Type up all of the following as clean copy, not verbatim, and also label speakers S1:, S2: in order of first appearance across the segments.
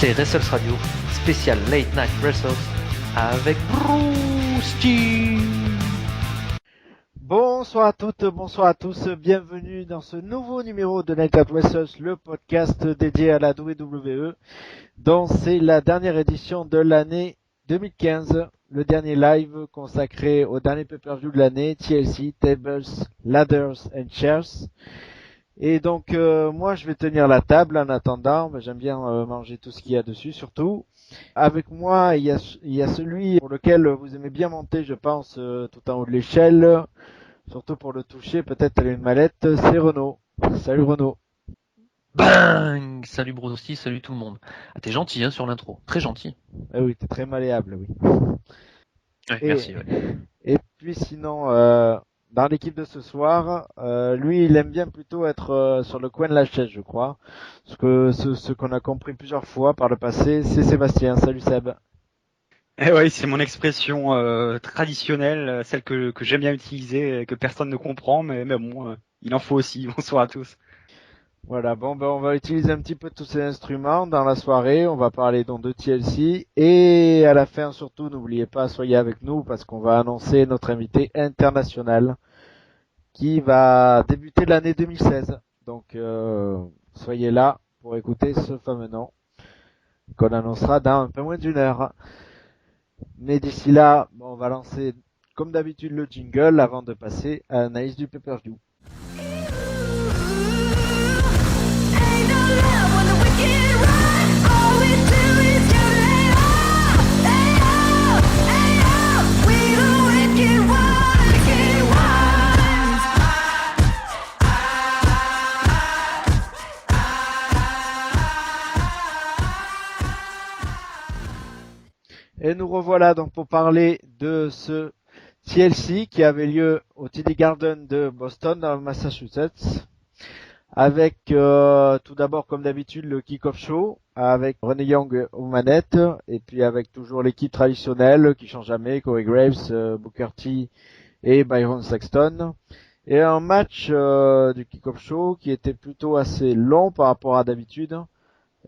S1: C'est Wrestles Radio, spécial Late Night Wrestles avec Bruce G.
S2: Bonsoir à toutes, bonsoir à tous, bienvenue dans ce nouveau numéro de Night Night Wrestles, le podcast dédié à la WWE, dont c'est la dernière édition de l'année 2015, le dernier live consacré au dernier pay-per-view de l'année, TLC, Tables, Ladders and Chairs. Et donc moi je vais tenir la table en attendant, j'aime bien manger tout ce qu'il y a dessus surtout. Avec moi il y a celui pour lequel vous aimez bien monter, je pense, tout en haut de l'échelle, surtout pour le toucher, peut-être elle a une mallette, c'est Renaud. Salut Renaud.
S1: Bang! Salut Bruce, salut tout le monde. Ah, t'es gentil sur l'intro, très gentil.
S2: Ah oui, t'es très malléable, oui.
S1: Ouais, merci. Ouais.
S2: Et puis sinon, dans l'équipe de ce soir, lui il aime bien plutôt être sur le coin de la chaise, je crois. Ce qu'on a compris plusieurs fois par le passé, c'est Sébastien. Salut Seb.
S3: Eh oui, c'est mon expression traditionnelle, celle que j'aime bien utiliser et que personne ne comprend, mais bon, il en faut aussi. Bonsoir à tous.
S2: Voilà, on va utiliser un petit peu tous ces instruments dans la soirée. On va parler donc de TLC et à la fin surtout, n'oubliez pas, soyez avec nous parce qu'on va annoncer notre invité international qui va débuter l'année 2016. Donc soyez là pour écouter ce fameux nom qu'on annoncera dans un peu moins d'une heure. Mais d'ici là, on va lancer comme d'habitude le jingle avant de passer à l'analyse du pay-per-view. Et nous revoilà donc pour parler de ce TLC qui avait lieu au TD Garden de Boston dans le Massachusetts, avec tout d'abord comme d'habitude le kick-off show avec Renee Young aux manettes et puis avec toujours l'équipe traditionnelle qui change jamais, Corey Graves, Booker T et Byron Saxton, et un match du kick-off show qui était plutôt assez long par rapport à d'habitude.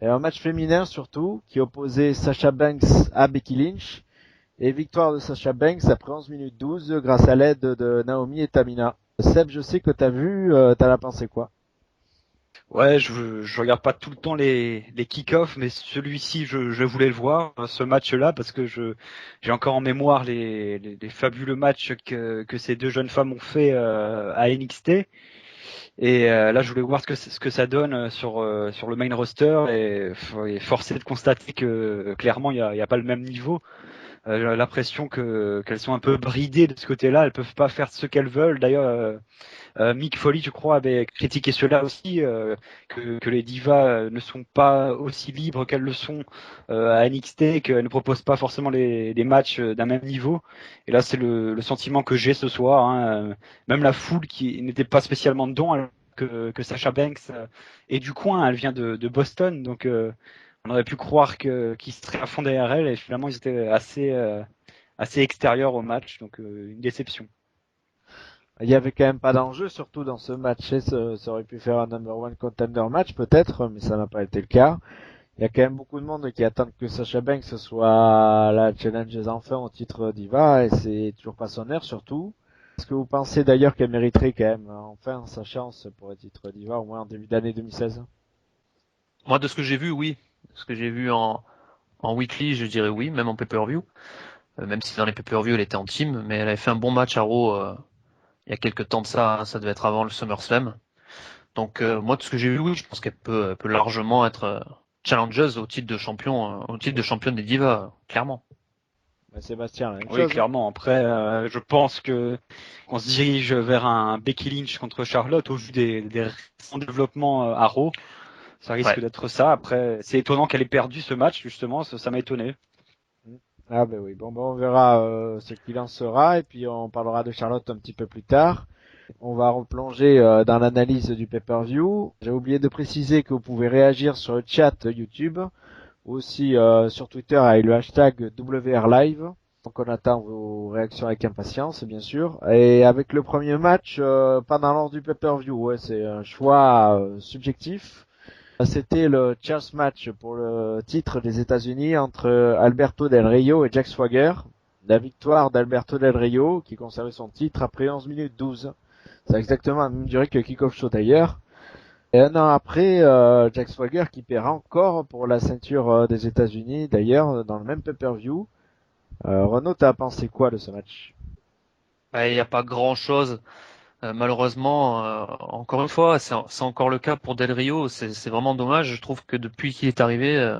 S2: Et un match féminin surtout, qui opposait Sasha Banks à Becky Lynch. Et victoire de Sasha Banks après 11 minutes 12 grâce à l'aide de Naomi et Tamina. Seb, je sais que t'as vu, t'en as pensé quoi?
S3: Ouais, je regarde pas tout le temps les kick-offs, mais celui-ci, je voulais le voir, ce match-là, parce que j'ai encore en mémoire les fabuleux matchs que ces deux jeunes femmes ont fait à NXT. Et là, je voulais voir ce que ça donne sur le main roster, et forcé de constater que clairement, il y a pas le même niveau. J'ai l'impression qu'elles sont un peu bridées de ce côté-là. Elles peuvent pas faire ce qu'elles veulent. D'ailleurs, Mick Foley, je crois, avait critiqué cela aussi, que les divas ne sont pas aussi libres qu'elles le sont à NXT, qu'elles ne proposent pas forcément des matchs d'un même niveau. Et là, c'est le sentiment que j'ai ce soir. Hein. Même la foule qui n'était pas spécialement dedans, alors que Sasha Banks est du coin. Elle vient de Boston, donc on aurait pu croire qu'ils seraient à fond derrière elle. Et finalement, ils étaient assez extérieurs au match, donc une déception.
S2: Il y avait quand même pas d'enjeu, surtout dans ce match. Ça aurait pu faire un number one contender match peut-être, mais ça n'a pas été le cas. Il y a quand même beaucoup de monde qui attendent que Sasha Banks soit la challengeuse enfin au titre diva, et c'est toujours pas son heure surtout. Est-ce que vous pensez d'ailleurs qu'elle mériterait quand même enfin sa chance pour le titre diva, au moins en début d'année 2016?
S1: Moi, de ce que j'ai vu, oui. De ce que j'ai vu en weekly, je dirais oui, même en pay-per-view. Même si dans les pay-per-view, elle était en team, mais elle avait fait un bon match à Raw il y a quelques temps de ça, hein, ça devait être avant le SummerSlam. Donc moi, de ce que j'ai vu, oui, je pense qu'elle peut largement être challengeuse au titre de championne des divas, clairement.
S2: Sébastien, la même
S3: Oui,
S2: chose.
S3: clairement. Après, je pense qu'on se dirige vers un Becky Lynch contre Charlotte au vu des récents développements à Raw. Ça risque d'être ça. Après, c'est étonnant qu'elle ait perdu ce match, justement. Ça m'a étonné.
S2: Ah ben oui, on verra ce qu'il en sera et puis on parlera de Charlotte un petit peu plus tard. On va replonger dans l'analyse du pay-per-view. J'ai oublié de préciser que vous pouvez réagir sur le chat YouTube, aussi sur Twitter avec le hashtag WRLive. Donc on attend vos réactions avec impatience, bien sûr. Et avec le premier match, pas dans l'ordre du pay-per-view, ouais, c'est un choix subjectif. C'était le chairs match pour le titre des États-Unis entre Alberto Del Rio et Jack Swagger. La victoire d'Alberto Del Rio qui conservait son titre après 11 minutes 12. C'est exactement la même durée que le kick-off show d'ailleurs. Et un an après, Jack Swagger qui paiera encore pour la ceinture des États-Unis d'ailleurs dans le même pay-per-view. Renaud, t'as pensé quoi de ce match?
S1: Il n'y a pas grand-chose. Malheureusement, encore une fois, c'est encore le cas pour Del Rio. C'est vraiment dommage. Je trouve que depuis qu'il est arrivé,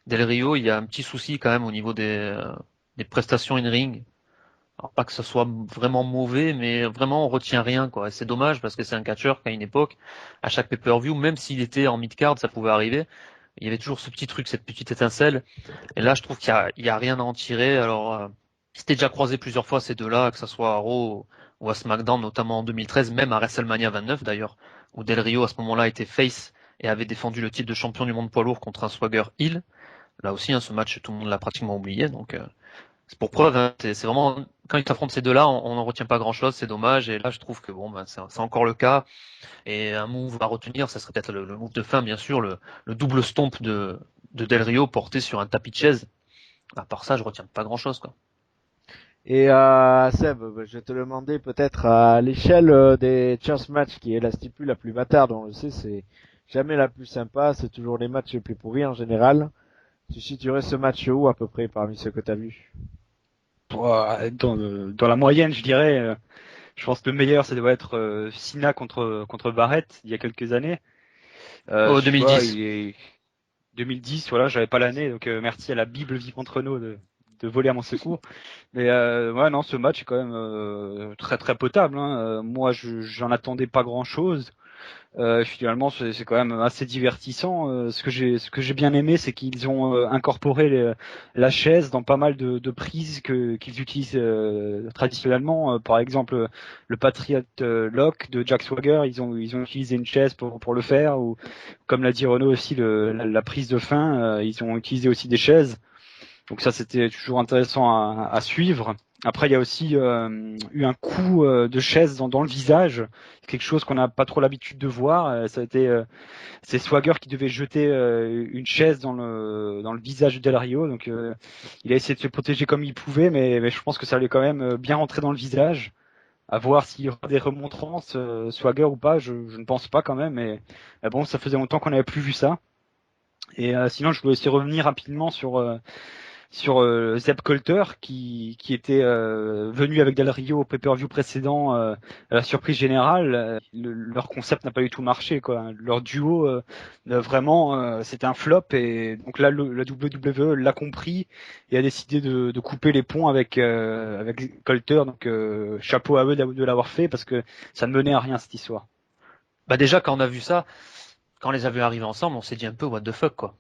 S1: Del Rio, il y a un petit souci quand même au niveau des prestations in-ring. Alors pas que ce soit vraiment mauvais, mais vraiment on retient rien quoi. Et c'est dommage parce que c'est un catcheur qu'à une époque, à chaque pay-per-view, même s'il était en mid-card, ça pouvait arriver. Il y avait toujours ce petit truc, cette petite étincelle. Et là, je trouve qu'il y a rien à en tirer. Alors, c'était déjà croisé plusieurs fois ces deux-là, que ce soit à Raw ou à SmackDown, notamment en 2013, même à WrestleMania 29 d'ailleurs, où Del Rio à ce moment-là était face et avait défendu le titre de champion du monde poids lourd contre un Swagger heel. Là aussi, ce match, tout le monde l'a pratiquement oublié, donc c'est pour preuve. C'est vraiment quand ils s'affrontent ces deux-là, on n'en retient pas grand-chose, c'est dommage. Et là, je trouve que bon, c'est encore le cas. Et un move à retenir, ça serait peut-être le move de fin, bien sûr, le double stomp de Del Rio porté sur un tapis de chaise. À part ça, je retiens pas grand-chose, quoi.
S2: Et Seb, je vais te demander peut-être à l'échelle des chairs match qui est la stipule la plus bâtarde, on le sait, c'est jamais la plus sympa, c'est toujours les matchs les plus pourris en général. Tu situerais ce match où à peu près parmi ceux que tu as vus?
S3: Dans la moyenne, je dirais. Je pense que le meilleur, ça doit être Cena contre Barrett il y a quelques années.
S1: Oh,
S3: Tu vois,
S1: 2010.
S3: il est 2010, voilà, j'avais pas l'année, donc merci à la Bible vivante Renault de voler à mon secours. Mais ouais, non, ce match est quand même très très potable. Hein. Moi, j'en attendais pas grand-chose. Finalement, c'est quand même assez divertissant. Ce que j'ai bien aimé, c'est qu'ils ont incorporé la chaise dans pas mal de prises qu'ils utilisent traditionnellement. Par exemple, le Patriot Lock de Jack Swagger, ils ont utilisé une chaise pour le faire. Ou comme l'a dit Renaud aussi, la prise de fin, ils ont utilisé aussi des chaises. Donc ça, c'était toujours intéressant à suivre. Après, il y a aussi eu un coup de chaise dans le visage, quelque chose qu'on n'a pas trop l'habitude de voir. Ça a été c'est Swagger qui devait jeter une chaise dans le visage de Del Rio. Donc il a essayé de se protéger comme il pouvait, mais je pense que ça allait quand même bien rentrer dans le visage. À voir s'il y aura des remontrances Swagger ou pas, je ne pense pas quand même. Mais bon, ça faisait longtemps qu'on n'avait plus vu ça. Et sinon, je voulais aussi revenir rapidement sur Zeb Colter qui était venu avec Del Rio au pay-per-view précédent à la surprise générale. Leur concept n'a pas du tout marché quoi. Leur duo vraiment c'était un flop et donc là la WWE l'a compris et a décidé de couper les ponts avec Colter. Donc chapeau à eux de l'avoir fait parce que ça ne menait à rien cette histoire.
S1: Bah déjà, quand on a vu ça, quand on les a vus arriver ensemble, on s'est dit un peu what the fuck, quoi.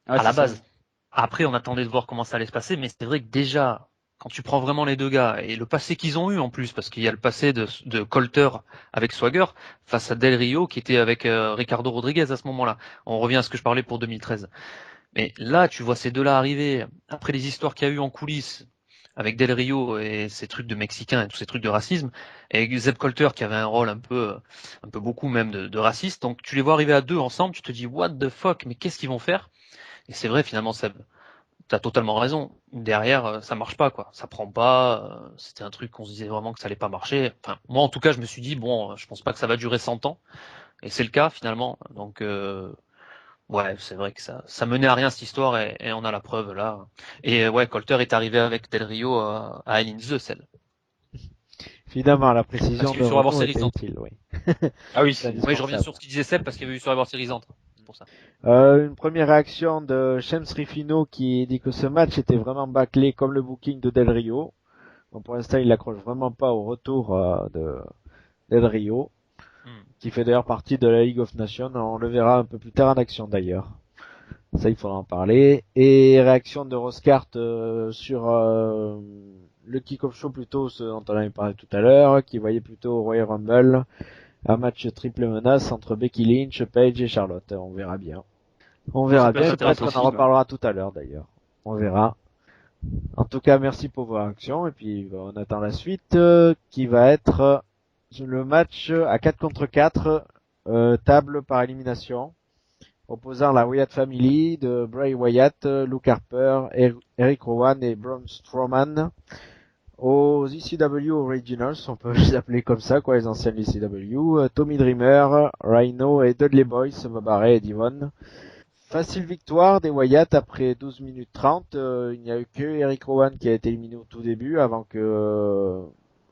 S3: Ah,
S1: À la
S3: c'est ça.
S1: base. Après, on attendait de voir comment ça allait se passer, mais c'est vrai que déjà, quand tu prends vraiment les deux gars et le passé qu'ils ont eu en plus, parce qu'il y a le passé de Colter avec Swagger face à Del Rio qui était avec Ricardo Rodriguez à ce moment-là. On revient à ce que je parlais pour 2013. Mais là, tu vois ces deux-là arriver après les histoires qu'il y a eu en coulisses avec Del Rio et ces trucs de Mexicains et tous ces trucs de racisme, et Zeb Colter qui avait un rôle un peu beaucoup même de raciste. Donc tu les vois arriver à deux ensemble, tu te dis what the fuck, mais qu'est-ce qu'ils vont faire? Et c'est vrai finalement, Seb, t'as totalement raison. Derrière, ça marche pas, quoi. Ça prend pas. C'était un truc qu'on se disait vraiment que ça allait pas marcher. Enfin, moi, en tout cas, je me suis dit, bon, je pense pas que ça va durer 100 ans. Et c'est le cas, finalement. Donc, ouais, c'est vrai que ça menait à rien, cette histoire, et on a la preuve, là. Et ouais, Colter est arrivé avec Del Rio à Hell in the Cell.
S2: Finalement, la
S1: Parce
S2: précision
S1: qu'il y a
S2: de
S1: eu Survivor
S2: Renault
S1: Series
S2: était
S1: entre.
S2: utile, oui.
S3: Ah oui,
S2: C'est
S1: Oui, je reviens
S2: indispensable.
S1: sur ce qu'il disait Seb, parce qu'il y avait eu Survivor Series entre. C'est pour ça.
S2: Une première réaction de Shems Rifino qui dit que ce match était vraiment bâclé comme le booking de Del Rio. Bon, pour l'instant, il n'accroche vraiment pas au retour de Del Rio,
S1: Hmm.
S2: qui fait d'ailleurs partie de la League of Nations. On le verra un peu plus tard en action d'ailleurs. Ça, il faudra en parler. Et réaction de Roscart sur le kick-off show plutôt, ce dont on avait parlé tout à l'heure, qui voyait plutôt au Royal Rumble un match triple menace entre Becky Lynch, Paige et Charlotte. On verra bien. On
S1: Oui, ça
S2: verra
S1: peut être
S2: bien. Peut-être
S1: intéressant
S2: qu'on
S1: aussi.
S2: en reparlera tout à l'heure d'ailleurs. On verra. En tout cas, merci pour vos réactions. Et puis, on attend la suite qui va être le match à 4 contre 4, table par élimination. opposant la Wyatt Family de Bray Wyatt, Luke Harper, Eric Rowan et Braun Strowman aux ECW Originals, on peut les appeler comme ça, quoi, les anciennes ECW, Tommy Dreamer, Rhino et Dudley Boyz, Bob Ray et Devon. Facile victoire des Wyatt après 12 minutes 30. Il n'y a eu que Eric Rowan qui a été éliminé au tout début avant que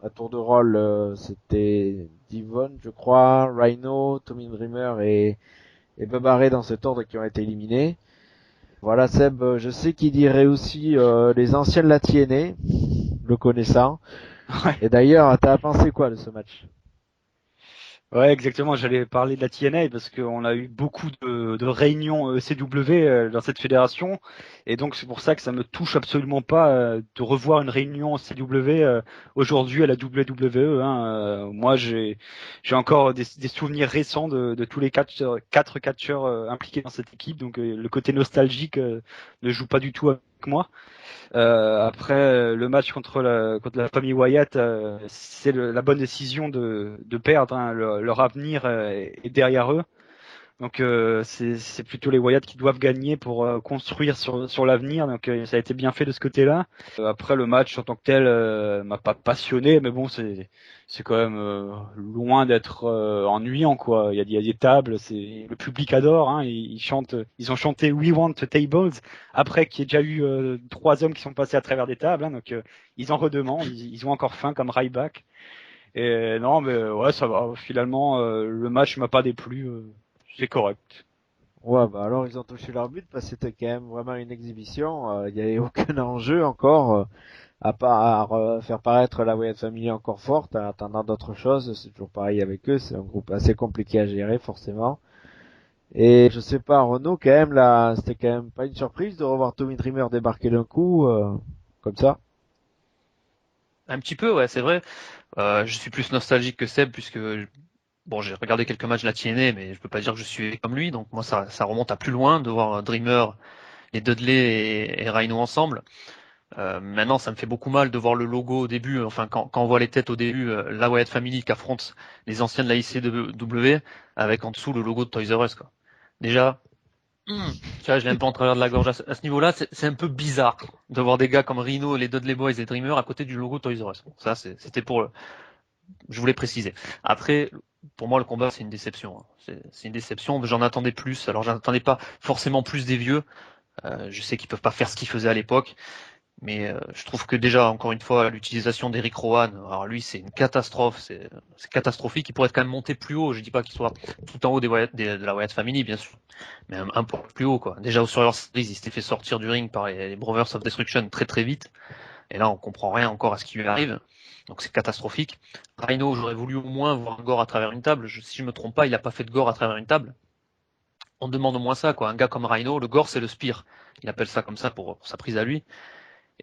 S2: à tour de rôle c'était Devon, je crois, Rhino, Tommy Dreamer et Bob Ray dans cet ordre qui ont été éliminés. Voilà Seb, je sais qu'il dirait aussi les anciens de la TNA, le connaissant.
S3: Ouais.
S2: Et d'ailleurs, t'as pensé quoi de ce match?
S3: Ouais, exactement. J'allais parler de la TNA parce qu'on a eu beaucoup de réunions ECW dans cette fédération, et donc c'est pour ça que ça me touche absolument pas de revoir une réunion CW aujourd'hui à la WWE. Hein. Moi, j'ai encore des souvenirs récents de tous les quatre catcheurs impliqués dans cette équipe, donc le côté nostalgique ne joue pas du tout avec moi. Après le match contre la famille Wyatt, c'est la bonne décision de perdre. Hein. Leur avenir est derrière eux. Donc c'est plutôt les Wyatt qui doivent gagner pour construire sur l'avenir. Donc ça a été bien fait de ce côté-là. Après le match en tant que tel m'a pas passionné, mais bon c'est quand même loin d'être ennuyant quoi. Il y a des tables, le public adore. Hein, ils ont chanté We Want Tables après qu'il y ait déjà eu 3 hommes qui sont passés à travers des tables. Hein, donc ils en redemandent. Ils ont encore faim comme Ryback. Et non mais ouais ça va. Finalement le match m'a pas déplu. C'est correct.
S2: Ouais, bah alors ils ont touché leur but parce que c'était quand même vraiment une exhibition. Il n'y avait aucun enjeu encore, à part faire paraître la Wyatt Family encore forte en attendant d'autres choses. C'est toujours pareil avec eux, c'est un groupe assez compliqué à gérer forcément. Et je sais pas, Renaud quand même là, c'était quand même pas une surprise de revoir Tommy Dreamer débarquer d'un coup comme ça.
S1: Un petit peu, ouais, c'est vrai. Je suis plus nostalgique que Seb puisque bon, j'ai regardé quelques matchs de la TNA, mais je peux pas dire que je suis comme lui. Donc moi, ça remonte à plus loin de voir Dreamer, les Dudley et Rhino ensemble. Maintenant, ça me fait beaucoup mal de voir le logo au début. Enfin, quand on voit les têtes au début, la Wyatt Family qui affronte les anciens de la ICW avec en dessous le logo de Toys R Us, quoi. Déjà, tu vois, je l'ai un peu en travers de la gorge à ce niveau-là. C'est un peu bizarre de voir des gars comme Rhino, les Dudley Boys et Dreamer à côté du logo Toys R Us. Ça, c'était pour je voulais préciser. Après, pour moi, le combat, c'est une déception. Hein. C'est une déception. J'en attendais plus. Alors, j'en attendais pas forcément plus des vieux. Je sais qu'ils peuvent pas faire ce qu'ils faisaient à l'époque. Mais je trouve que déjà, encore une fois, l'utilisation d'Eric Rowan, alors lui, c'est une catastrophe. C'est catastrophique. Il pourrait être quand même monté plus haut. Je dis pas qu'il soit tout en haut de la Wyatt Family, bien sûr. Mais un peu plus haut, quoi. Déjà, au Survivor Series, il s'était fait sortir du ring par les Brothers of Destruction très très vite. Et là, on comprend rien encore à ce qui lui arrive. Donc c'est catastrophique. Rhino, j'aurais voulu au moins voir un gore à travers une table. Si je me trompe pas, il n'a pas fait de gore à travers une table. On demande au moins ça, quoi. Un gars comme Rhino, le gore, c'est le spear. Il appelle ça comme ça pour sa prise à lui.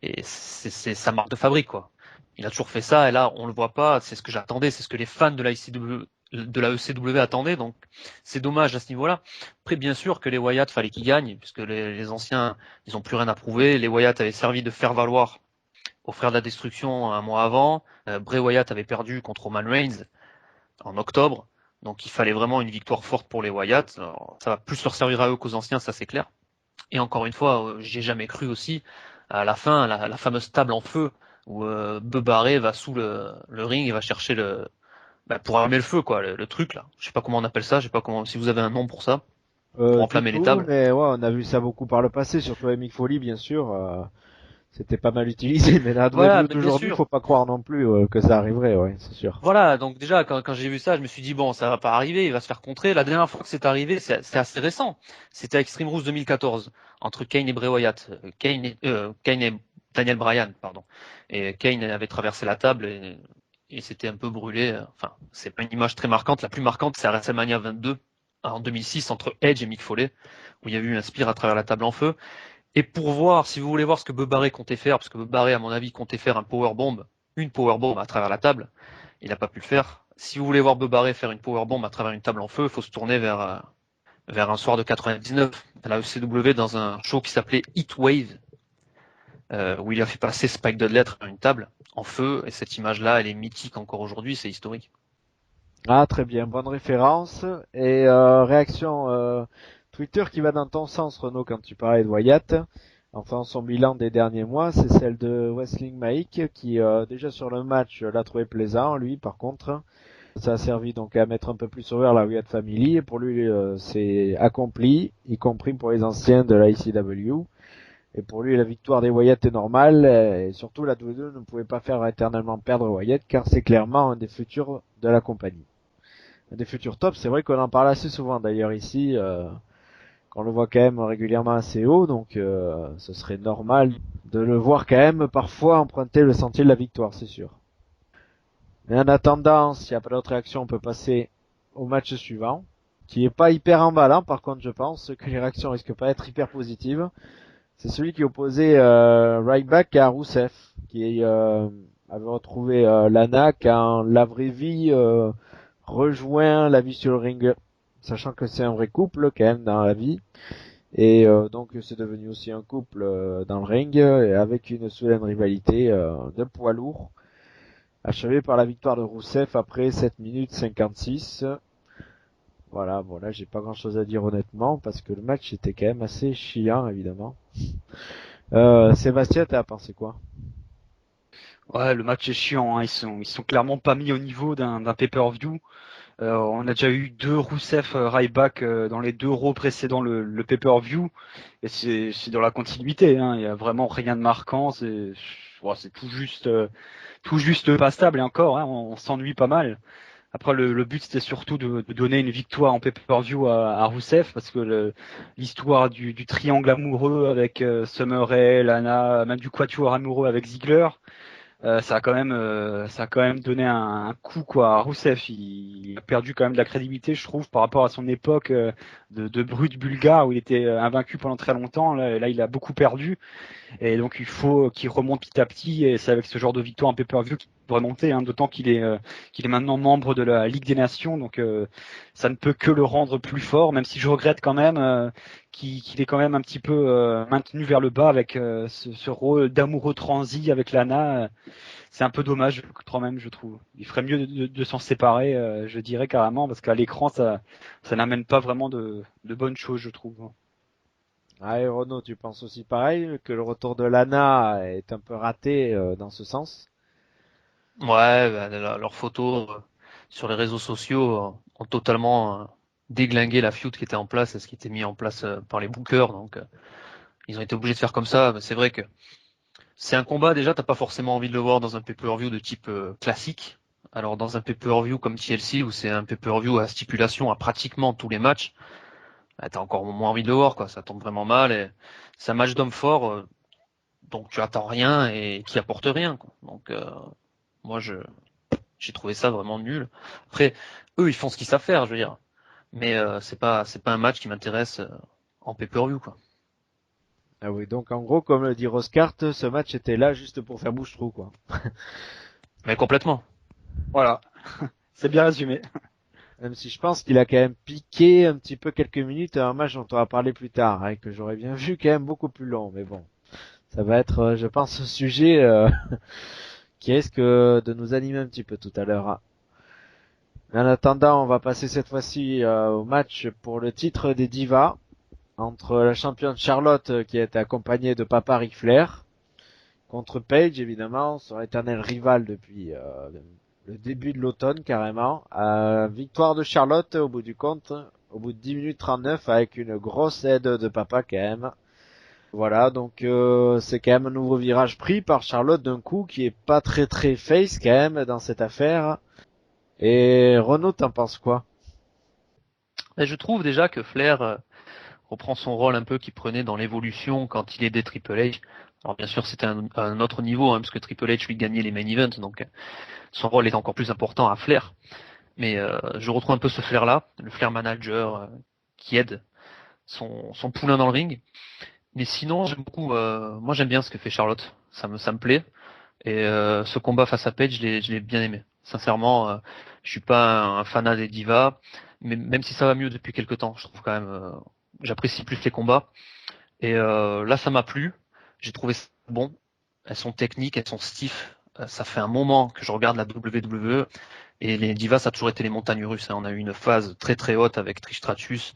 S1: Et c'est sa marque de fabrique, quoi. Il a toujours fait ça, et là, on le voit pas. C'est ce que j'attendais, c'est ce que les fans de la ECW attendaient. Donc c'est dommage à ce niveau-là. Après, bien sûr que les Wyatt, fallait qu'ils gagnent, puisque les anciens, ils ont plus rien à prouver. Les Wyatt avaient servi de faire valoir aux Frères de la Destruction un mois avant. Bray Wyatt avait perdu contre Roman Reigns en octobre. Donc il fallait vraiment une victoire forte pour les Wyatt. Alors, ça va plus leur servir à eux qu'aux anciens, ça c'est clair. Et encore une fois, j'y ai jamais cru aussi. À la fin, la fameuse table en feu où Bub Barré va sous le ring et va chercher pour allumer le feu, quoi, le truc là. Je sais pas comment on appelle ça, je sais pas comment, si vous avez un nom pour ça, pour
S2: Du
S1: enflammer les
S2: tout,
S1: tables.
S2: mais ouais, on a vu ça beaucoup par le passé, surtout avec Mick Foley bien sûr. C'était pas mal utilisé, mais la
S1: Voilà,
S2: WWE
S1: mais bien
S2: d'aujourd'hui,
S1: sûr.
S2: faut pas croire non plus que ça arriverait, ouais, c'est sûr.
S1: Voilà, donc déjà quand j'ai vu ça, je me suis dit bon, ça va pas arriver, il va se faire contrer. La dernière fois que c'est arrivé, c'est assez récent. C'était à Extreme Rules 2014 entre Kane et Bray Wyatt. Kane et Daniel Bryan, pardon. Et Kane avait traversé la table et s'était un peu brûlé. Enfin, c'est pas une image très marquante. La plus marquante, c'est à WrestleMania 22 en 2006 entre Edge et Mick Foley, où il y a eu un spear à travers la table en feu. Et pour voir, si vous voulez voir ce que Bub Barré comptait faire, parce que Bub Barré, à mon avis, comptait faire une powerbomb à travers la table. Il n'a pas pu le faire. Si vous voulez voir Bub Barré faire une powerbomb à travers une table en feu, il faut se tourner vers un soir de 99 à la ECW dans un show qui s'appelait Heatwave, où il a fait passer Spike Dudley à travers une table en feu. Et cette image-là, elle est mythique encore aujourd'hui, c'est historique.
S2: Ah, très bien, bonne référence. Et réaction Twitter qui va dans ton sens, Renaud, quand tu parlais de Wyatt. Enfin, son bilan des derniers mois, c'est celle de Wrestling Mike, qui déjà sur le match l'a trouvé plaisant. Lui, par contre, ça a servi donc à mettre un peu plus sur la Wyatt Family. Et pour lui, c'est accompli, y compris pour les anciens de la ICW. Et pour lui, la victoire des Wyatt est normale. Et surtout, la WWE ne pouvait pas faire éternellement perdre Wyatt, car c'est clairement un des futurs de la compagnie. Un des futurs tops, c'est vrai qu'on en parle assez souvent d'ailleurs ici. On le voit quand même régulièrement assez haut, donc ce serait normal de le voir quand même parfois emprunter le sentier de la victoire, c'est sûr. Mais en attendant, s'il n'y a pas d'autre réaction, on peut passer au match suivant, qui est pas hyper emballant. Par contre, je pense que les réactions risquent pas d'être hyper positives. C'est celui qui opposait Ryback à Rusev, qui avait retrouvé Lana quand la vraie vie rejoint la vie sur le ring, sachant que c'est un vrai couple quand même dans la vie. Et donc c'est devenu aussi un couple dans le ring, avec une soudaine rivalité de poids lourd, achevée par la victoire de Rusev après 7 minutes 56. Voilà, bon là j'ai pas grand chose à dire honnêtement, parce que le match était quand même assez chiant évidemment. Sébastien, t'as pensé quoi?
S3: Ouais, le match est chiant, hein. Ils sont clairement pas mis au niveau d'un pay-per-view. On a déjà eu 2 Rusev Ryback dans les 2 Raw précédents le pay-per-view, et c'est dans la continuité, hein. Il y a vraiment rien de marquant, c'est tout juste pas stable, et encore, hein, on s'ennuie pas mal. Après, le but, c'était surtout de donner une victoire en pay-per-view à Rusev, parce que l'histoire du triangle amoureux avec Summer Rae, Lana, même du quatuor amoureux avec Ziggler, ça a quand même donné un coup quoi à Rusev. Il a perdu quand même de la crédibilité, je trouve, par rapport à son époque de brut bulgare où il était invaincu pendant très longtemps. Là, il a beaucoup perdu. Et donc il faut qu'il remonte petit à petit, et c'est avec ce genre de victoire en pay-per-view qu'il peut remonter, hein, d'autant qu'il est maintenant membre de la Ligue des Nations, donc ça ne peut que le rendre plus fort, même si je regrette quand même qu'il est quand même un petit peu maintenu vers le bas avec ce rôle d'amoureux transi avec Lana. C'est un peu dommage quand même, je trouve. Il ferait mieux de s'en séparer, je dirais carrément, parce qu'à l'écran ça n'amène pas vraiment de bonnes choses, je trouve.
S2: Ah, et Renaud, tu penses aussi pareil, que le retour de Lana est un peu raté dans ce sens?
S1: Ouais, bah, leurs photos sur les réseaux sociaux ont totalement déglingué la feud qui était en place et ce qui était mis en place par les bookers. Donc, ils ont été obligés de faire comme ça. Mais c'est vrai que c'est un combat, déjà, t'as pas forcément envie de le voir dans un pay-per-view de type classique. Alors, dans un pay-per-view comme TLC, où c'est un pay-per-view à stipulation à pratiquement tous les matchs, bah, t'as encore moins envie de le voir, quoi. Ça tombe vraiment mal. Et c'est un match d'homme fort, donc tu attends rien et qui apporte rien, quoi. Donc, moi, j'ai trouvé ça vraiment nul. Après, eux, ils font ce qu'ils savent faire, je veux dire. Mais c'est pas un match qui m'intéresse en pay-per-view, quoi.
S2: Ah oui, donc en gros, comme le dit Roscart, ce match était là juste pour faire bouche-trou, quoi.
S1: Mais complètement.
S3: Voilà, c'est bien résumé.
S2: Même si je pense qu'il a quand même piqué un petit peu quelques minutes à un match dont on va parler plus tard, hein, que j'aurais bien vu quand même beaucoup plus long, mais bon. Ça va être, je pense, un sujet qui risque de nous animer un petit peu tout à l'heure, hein. Mais en attendant, on va passer cette fois-ci au match pour le titre des Divas, entre la championne Charlotte qui est accompagnée de Papa Ric Flair, contre Paige évidemment, son éternel rival depuis le début de l'automne carrément. Victoire de Charlotte au bout du compte, au bout de 10 minutes 39 avec une grosse aide de Papa quand même. Voilà, donc c'est quand même un nouveau virage pris par Charlotte d'un coup qui est pas très très face quand même dans cette affaire. Et Renaud, t'en penses quoi?
S1: Et je trouve déjà que Flair reprend son rôle un peu qu'il prenait dans l'évolution quand il aidait Triple H. Alors bien sûr c'était un autre niveau, hein, parce que Triple H lui gagnait les main events, donc son rôle est encore plus important à Flair. Mais je retrouve un peu ce Flair-là, le Flair manager qui aide son poulain dans le ring. Mais sinon, j'aime beaucoup, moi j'aime bien ce que fait Charlotte, ça me plaît. Et ce combat face à Paige, je l'ai bien aimé. Sincèrement, je suis pas un fanat des divas, mais même si ça va mieux depuis quelques temps, je trouve quand même, j'apprécie plus les combats. Et là, ça m'a plu. J'ai trouvé ça bon. Elles sont techniques, elles sont stiff. Ça fait un moment que je regarde la WWE et les divas, ça a toujours été les montagnes russes, hein. On a eu une phase très très haute avec Trish Stratus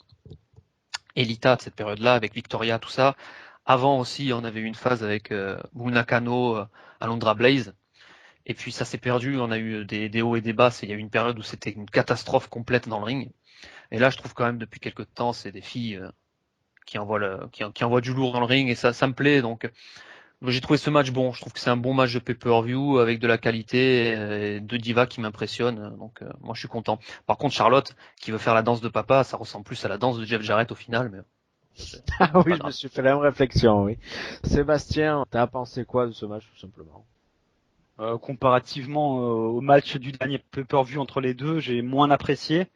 S1: Elita de cette période-là, avec Victoria, tout ça. Avant aussi, on avait eu une phase avec Bunakano, Alundra Blaze. Et puis ça s'est perdu, on a eu des hauts et des bas. Il y a eu une période où c'était une catastrophe complète dans le ring. Et là, je trouve quand même depuis quelques temps, c'est des filles qui envoient du lourd dans le ring et ça me plaît. Donc j'ai trouvé ce match bon. Je trouve que c'est un bon match de pay-per-view avec de la qualité, et deux divas qui m'impressionnent. Donc moi je suis content. Par contre Charlotte qui veut faire la danse de papa, ça ressemble plus à la danse de Jeff Jarrett au final. Mais
S2: Ah oui, je me suis fait la même réflexion, oui. Sébastien, t'as pensé quoi de ce match tout simplement?
S3: Comparativement au match du dernier pay-per-view entre les deux, j'ai moins apprécié.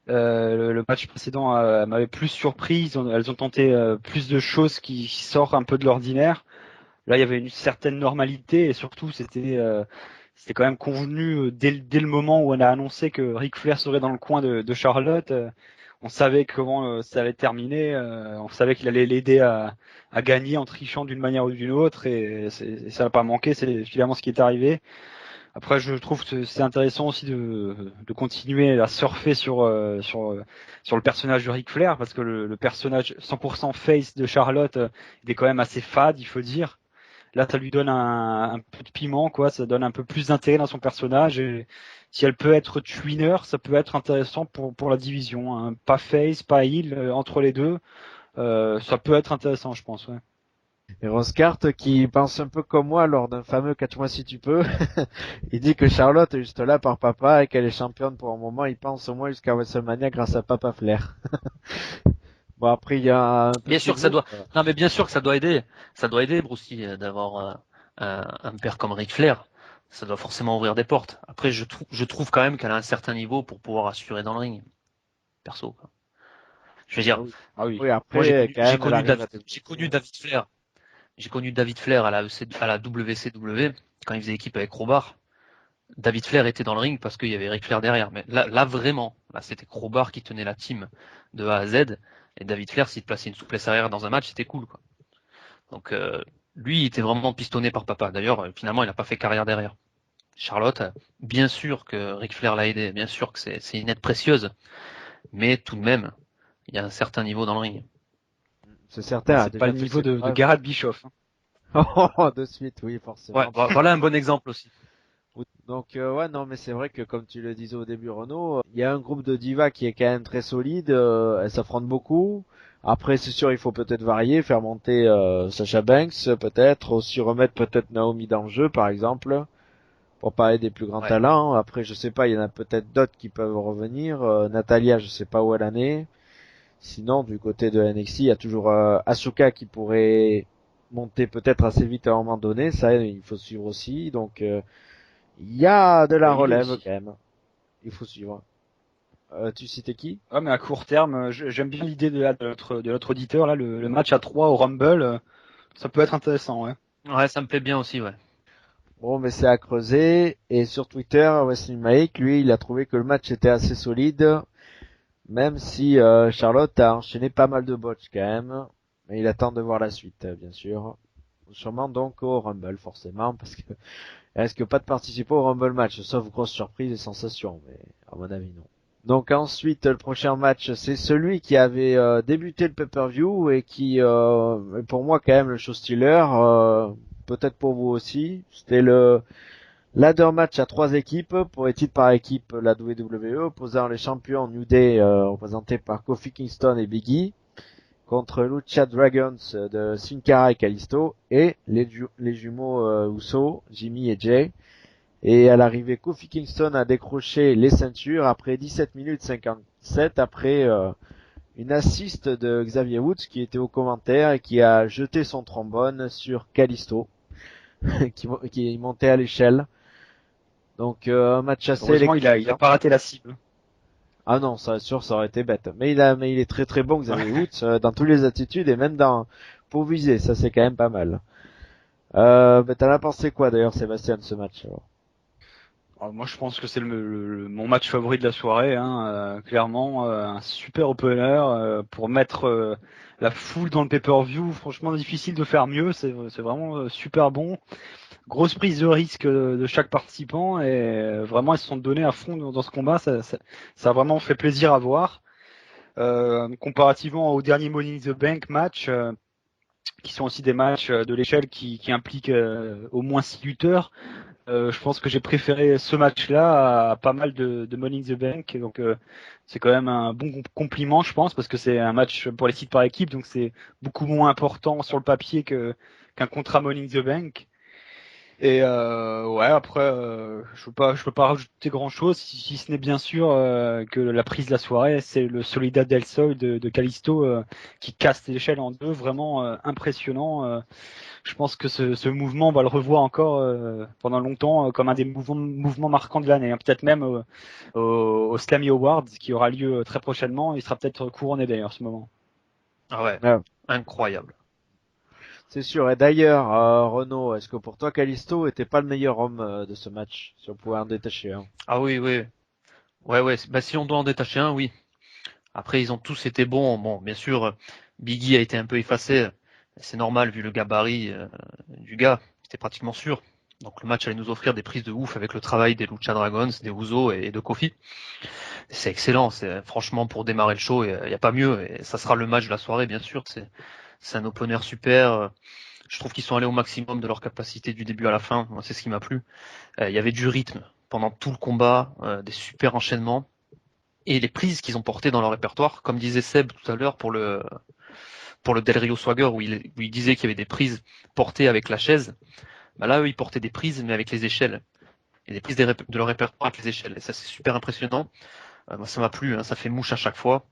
S3: Le match précédent m'avait plus surpris. Elles ont tenté plus de choses qui sortent un peu de l'ordinaire. Là, il y avait une certaine normalité et surtout, c'était quand même convenu dès le moment où on a annoncé que Ric Flair serait dans le coin de Charlotte. On savait comment ça allait terminer. On savait qu'il allait l'aider à gagner en trichant d'une manière ou d'une autre et ça n'a pas manqué. C'est finalement ce qui est arrivé. Après, je trouve que c'est intéressant aussi de continuer à surfer sur le personnage de Ric Flair parce que le personnage 100% face de Charlotte il est quand même assez fade, il faut dire. Là, ça lui donne un peu de piment, quoi. Ça donne un peu plus d'intérêt dans son personnage. Et si elle peut être tweener, ça peut être intéressant pour la division. Hein. Pas face, pas heel, entre les deux, ça peut être intéressant, je pense. Ouais.
S2: Et Roscart qui pense un peu comme moi lors d'un fameux Catch-moi si tu peux. Il dit que Charlotte est juste là par papa et qu'elle est championne pour un moment. Il pense au moins jusqu'à WrestleMania grâce à Papa Flair. Bon après il y a
S1: bien sûr que ça doit. Non mais bien sûr que ça doit aider. Ça doit aider Brucey d'avoir un père comme Ric Flair. Ça doit forcément ouvrir des portes. Après je trouve quand même qu'elle a un certain niveau pour pouvoir assurer dans le ring. Perso. Quoi. Je veux dire,
S2: oui, après,
S1: moi
S2: j'ai
S1: connu David Flair. J'ai connu David Flair à la WCW quand il faisait équipe avec Crowbar. David Flair était dans le ring parce qu'il y avait Ric Flair derrière. Mais là vraiment, là c'était Crowbar qui tenait la team de A à Z. Et David Flair, s'il plaçait une souplesse arrière dans un match, c'était cool, quoi. Donc lui, il était vraiment pistonné par papa. D'ailleurs, finalement, il n'a pas fait carrière derrière. Charlotte, bien sûr que Ric Flair l'a aidé, bien sûr que c'est une aide précieuse, mais tout de même, il y a un certain niveau dans le ring.
S2: C'est certain.
S3: C'est pas le niveau de Garrett Bischoff.
S2: Hein. Oh, de suite, oui, forcément.
S1: Ouais, voilà un bon exemple aussi.
S2: Donc ouais, non, mais c'est vrai que comme tu le disais au début, Renaud, il y a un groupe de divas qui est quand même très solide. Elles s'affrontent beaucoup. Après, c'est sûr, il faut peut-être varier, faire monter Sasha Banks, peut-être aussi remettre peut-être Naomi dans le jeu, par exemple, pour parler des plus grands talents. Après, je sais pas, il y en a peut-être d'autres qui peuvent revenir. Natalia, je sais pas où elle en est. Sinon, du côté de NXT, il y a toujours Asuka qui pourrait monter peut-être assez vite à un moment donné. Ça, il faut suivre aussi. Donc, il y a de la relève quand même. Il faut suivre. Tu citais qui?
S3: Ah, mais à court terme, j'aime bien l'idée de notre auditeur, là, le match à 3 au Rumble. Ça peut être intéressant, ouais.
S1: Ouais, ça me plaît bien aussi, ouais.
S2: Bon, mais c'est à creuser. Et sur Twitter, Wesley Mike, lui, il a trouvé que le match était assez solide. Même si Charlotte a enchaîné pas mal de botches quand même. Mais il attend de voir la suite, bien sûr. Sûrement donc au Rumble, forcément, parce que elle risque pas de participer au Rumble match, sauf grosse surprise et sensation, mais à mon avis non. Donc ensuite, le prochain match, c'est celui qui avait débuté le pay-per-view et qui, est pour moi quand même le show stealer, peut-être pour vous aussi. C'était le ladder match à 3 équipes, pour les titres par équipe, la WWE, opposant les champions New Day, représentés par Kofi Kingston et Big E, contre Lucha Dragons de Sin Cara et Kalisto, et les jumeaux Uso, Jimmy et Jay. Et à l'arrivée, Kofi Kingston a décroché les ceintures après 17 minutes 57, après une assist de Xavier Woods qui était au commentaire et qui a jeté son trombone sur Kalisto, qui est monté à l'échelle. Donc un match assez
S3: heureusement, il a pas raté la cible.
S2: Ah non, ça sûr, ça aurait été bête. Mais il est très très bon, Xavier Woods, dans toutes les attitudes et même pour viser, ça c'est quand même pas mal. Mais t'en as pensé quoi d'ailleurs, Sébastien, de ce match alors?
S3: Moi, je pense que c'est mon match favori de la soirée, hein, clairement, un super opener pour mettre la foule dans le pay-per-view. Franchement, difficile de faire mieux. C'est vraiment super bon. Grosse prise de risque de chaque participant et vraiment ils se sont donnés à fond dans ce combat. Ça a vraiment fait plaisir à voir. comparativement au dernier Money in the Bank match, qui sont aussi des matchs de l'échelle qui impliquent au moins 6 lutteurs. Je pense que j'ai préféré ce match-là à pas mal de Money in the Bank, donc c'est quand même un bon compliment, je pense, parce que c'est un match pour les titres par équipe, donc c'est beaucoup moins important sur le papier qu'un contrat Money in the Bank. Et ouais, après, je peux pas rajouter grand-chose, si ce n'est bien sûr que la prise de la soirée, c'est le Soledad del Sol de Kalisto qui casse l'échelle en deux, vraiment impressionnant. Je pense que ce mouvement, on va le revoir encore pendant longtemps comme un des mouvements marquants de l'année. Hein. Peut-être même au Slammy Awards qui aura lieu très prochainement. Il sera peut-être couronné d'ailleurs ce moment.
S1: Ah ouais,
S2: Ouais,
S1: incroyable.
S2: c'est sûr. Et d'ailleurs, Renaud, est-ce que pour toi, Kalisto était pas le meilleur homme de ce match, si on pouvait en détacher un?
S1: Ah oui, oui. Ouais. Bah, si on doit en détacher un, oui. Après, ils ont tous été bons. Bon, bien sûr, Biggie a été un peu effacé. C'est normal vu le gabarit du gars. C'était pratiquement sûr. Donc le match allait nous offrir des prises de ouf avec le travail des Lucha Dragons, des Usos et de Kofi. C'est excellent. C'est franchement pour démarrer le show, il n'y a pas mieux. Et ça sera le match de la soirée, bien sûr. C'est un opener super. Je trouve qu'ils sont allés au maximum de leur capacité du début à la fin. Moi, c'est ce qui m'a plu. Il y avait du rythme pendant tout le combat, des super enchaînements et les prises qu'ils ont portées dans leur répertoire, comme disait Seb tout à l'heure pour le Del Rio Swagger où il disait qu'il y avait des prises portées avec la chaise. Bah là, eux, ils portaient des prises mais avec les échelles et des prises de leur répertoire avec les échelles. Et ça, c'est super impressionnant. Moi, ça m'a plu. Hein, ça fait mouche à chaque fois.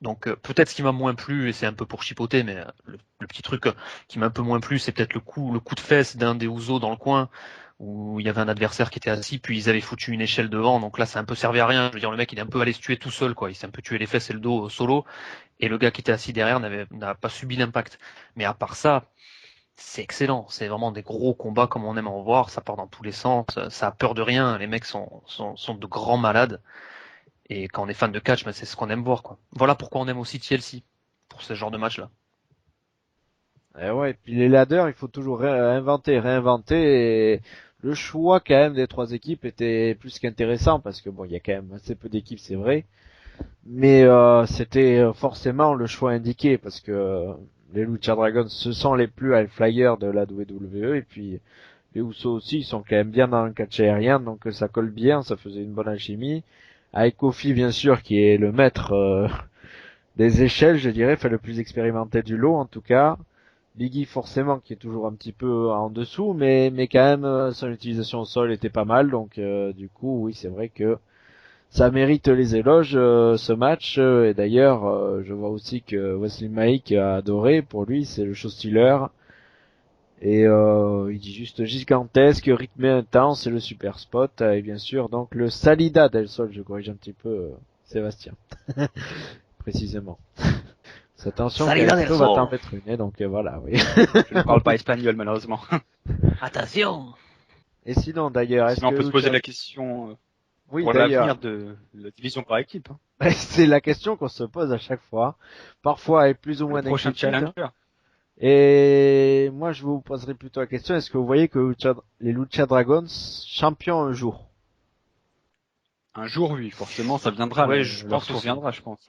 S1: Donc peut-être ce qui m'a moins plu, et c'est un peu pour chipoter, mais le petit truc qui m'a un peu moins plu, c'est peut-être le coup de fesse d'un des Ouzo dans le coin, où il y avait un adversaire qui était assis, puis ils avaient foutu une échelle devant, donc là ça a un peu servi à rien. Je veux dire, le mec il est un peu allé se tuer tout seul, quoi. Il s'est un peu tué les fesses et le dos solo, et le gars qui était assis derrière n'a pas subi l'impact. Mais à part ça, c'est excellent. C'est vraiment des gros combats comme on aime en voir. Ça part dans tous les sens. Ça a peur de rien. Les mecs sont de grands malades. Et quand on est fan de catch, ben c'est ce qu'on aime voir, quoi. Voilà pourquoi on aime aussi TLC, pour ce genre de match-là.
S2: Et ouais, et puis les ladders, il faut toujours réinventer. Et le choix quand même des trois équipes était plus qu'intéressant parce que bon, il y a quand même assez peu d'équipes, c'est vrai. Mais c'était forcément le choix indiqué parce que les Lucha Dragons, ce sont les plus high flyers de la WWE et puis les Usos aussi, ils sont quand même bien dans le catch aérien, donc ça colle bien, ça faisait une bonne alchimie. Avec Kofi, bien sûr, qui est le maître des échelles, je dirais, fait le plus expérimenté du lot en tout cas. Biggie forcément qui est toujours un petit peu en dessous, mais quand même son utilisation au sol était pas mal, donc du coup oui c'est vrai que ça mérite les éloges ce match. Et d'ailleurs je vois aussi que Wesley Mike a adoré, pour lui c'est le show stealer. Et il dit juste gigantesque, rythmé intense, c'est le super spot. Et bien sûr donc le Salida del Sol, je corrige un petit peu Sébastien, précisément. Attention,
S1: Salida del
S2: Calisto va t'en
S1: Sol.
S2: mettre une, donc voilà, oui.
S3: Je ne parle pas espagnol malheureusement.
S1: Attention.
S2: Et sinon, d'ailleurs, est-ce
S3: Sinon, on
S2: que
S3: peut se poser la question
S2: oui,
S3: pour
S2: d'ailleurs,
S3: l'avenir de la division par équipe. Hein.
S2: c'est la question qu'on se pose à chaque fois, parfois avec plus ou
S3: Le
S2: moins
S3: prochain
S2: d'inquiétude.
S3: challenger.
S2: Et moi, je vous poserai plutôt la question, est-ce que vous voyez que les Lucha Dragons champions un jour?
S3: Un jour, oui, forcément, ça viendra.
S1: Ouais, je
S3: Leur
S1: pense
S3: tour
S1: aussi.
S3: viendra, je pense.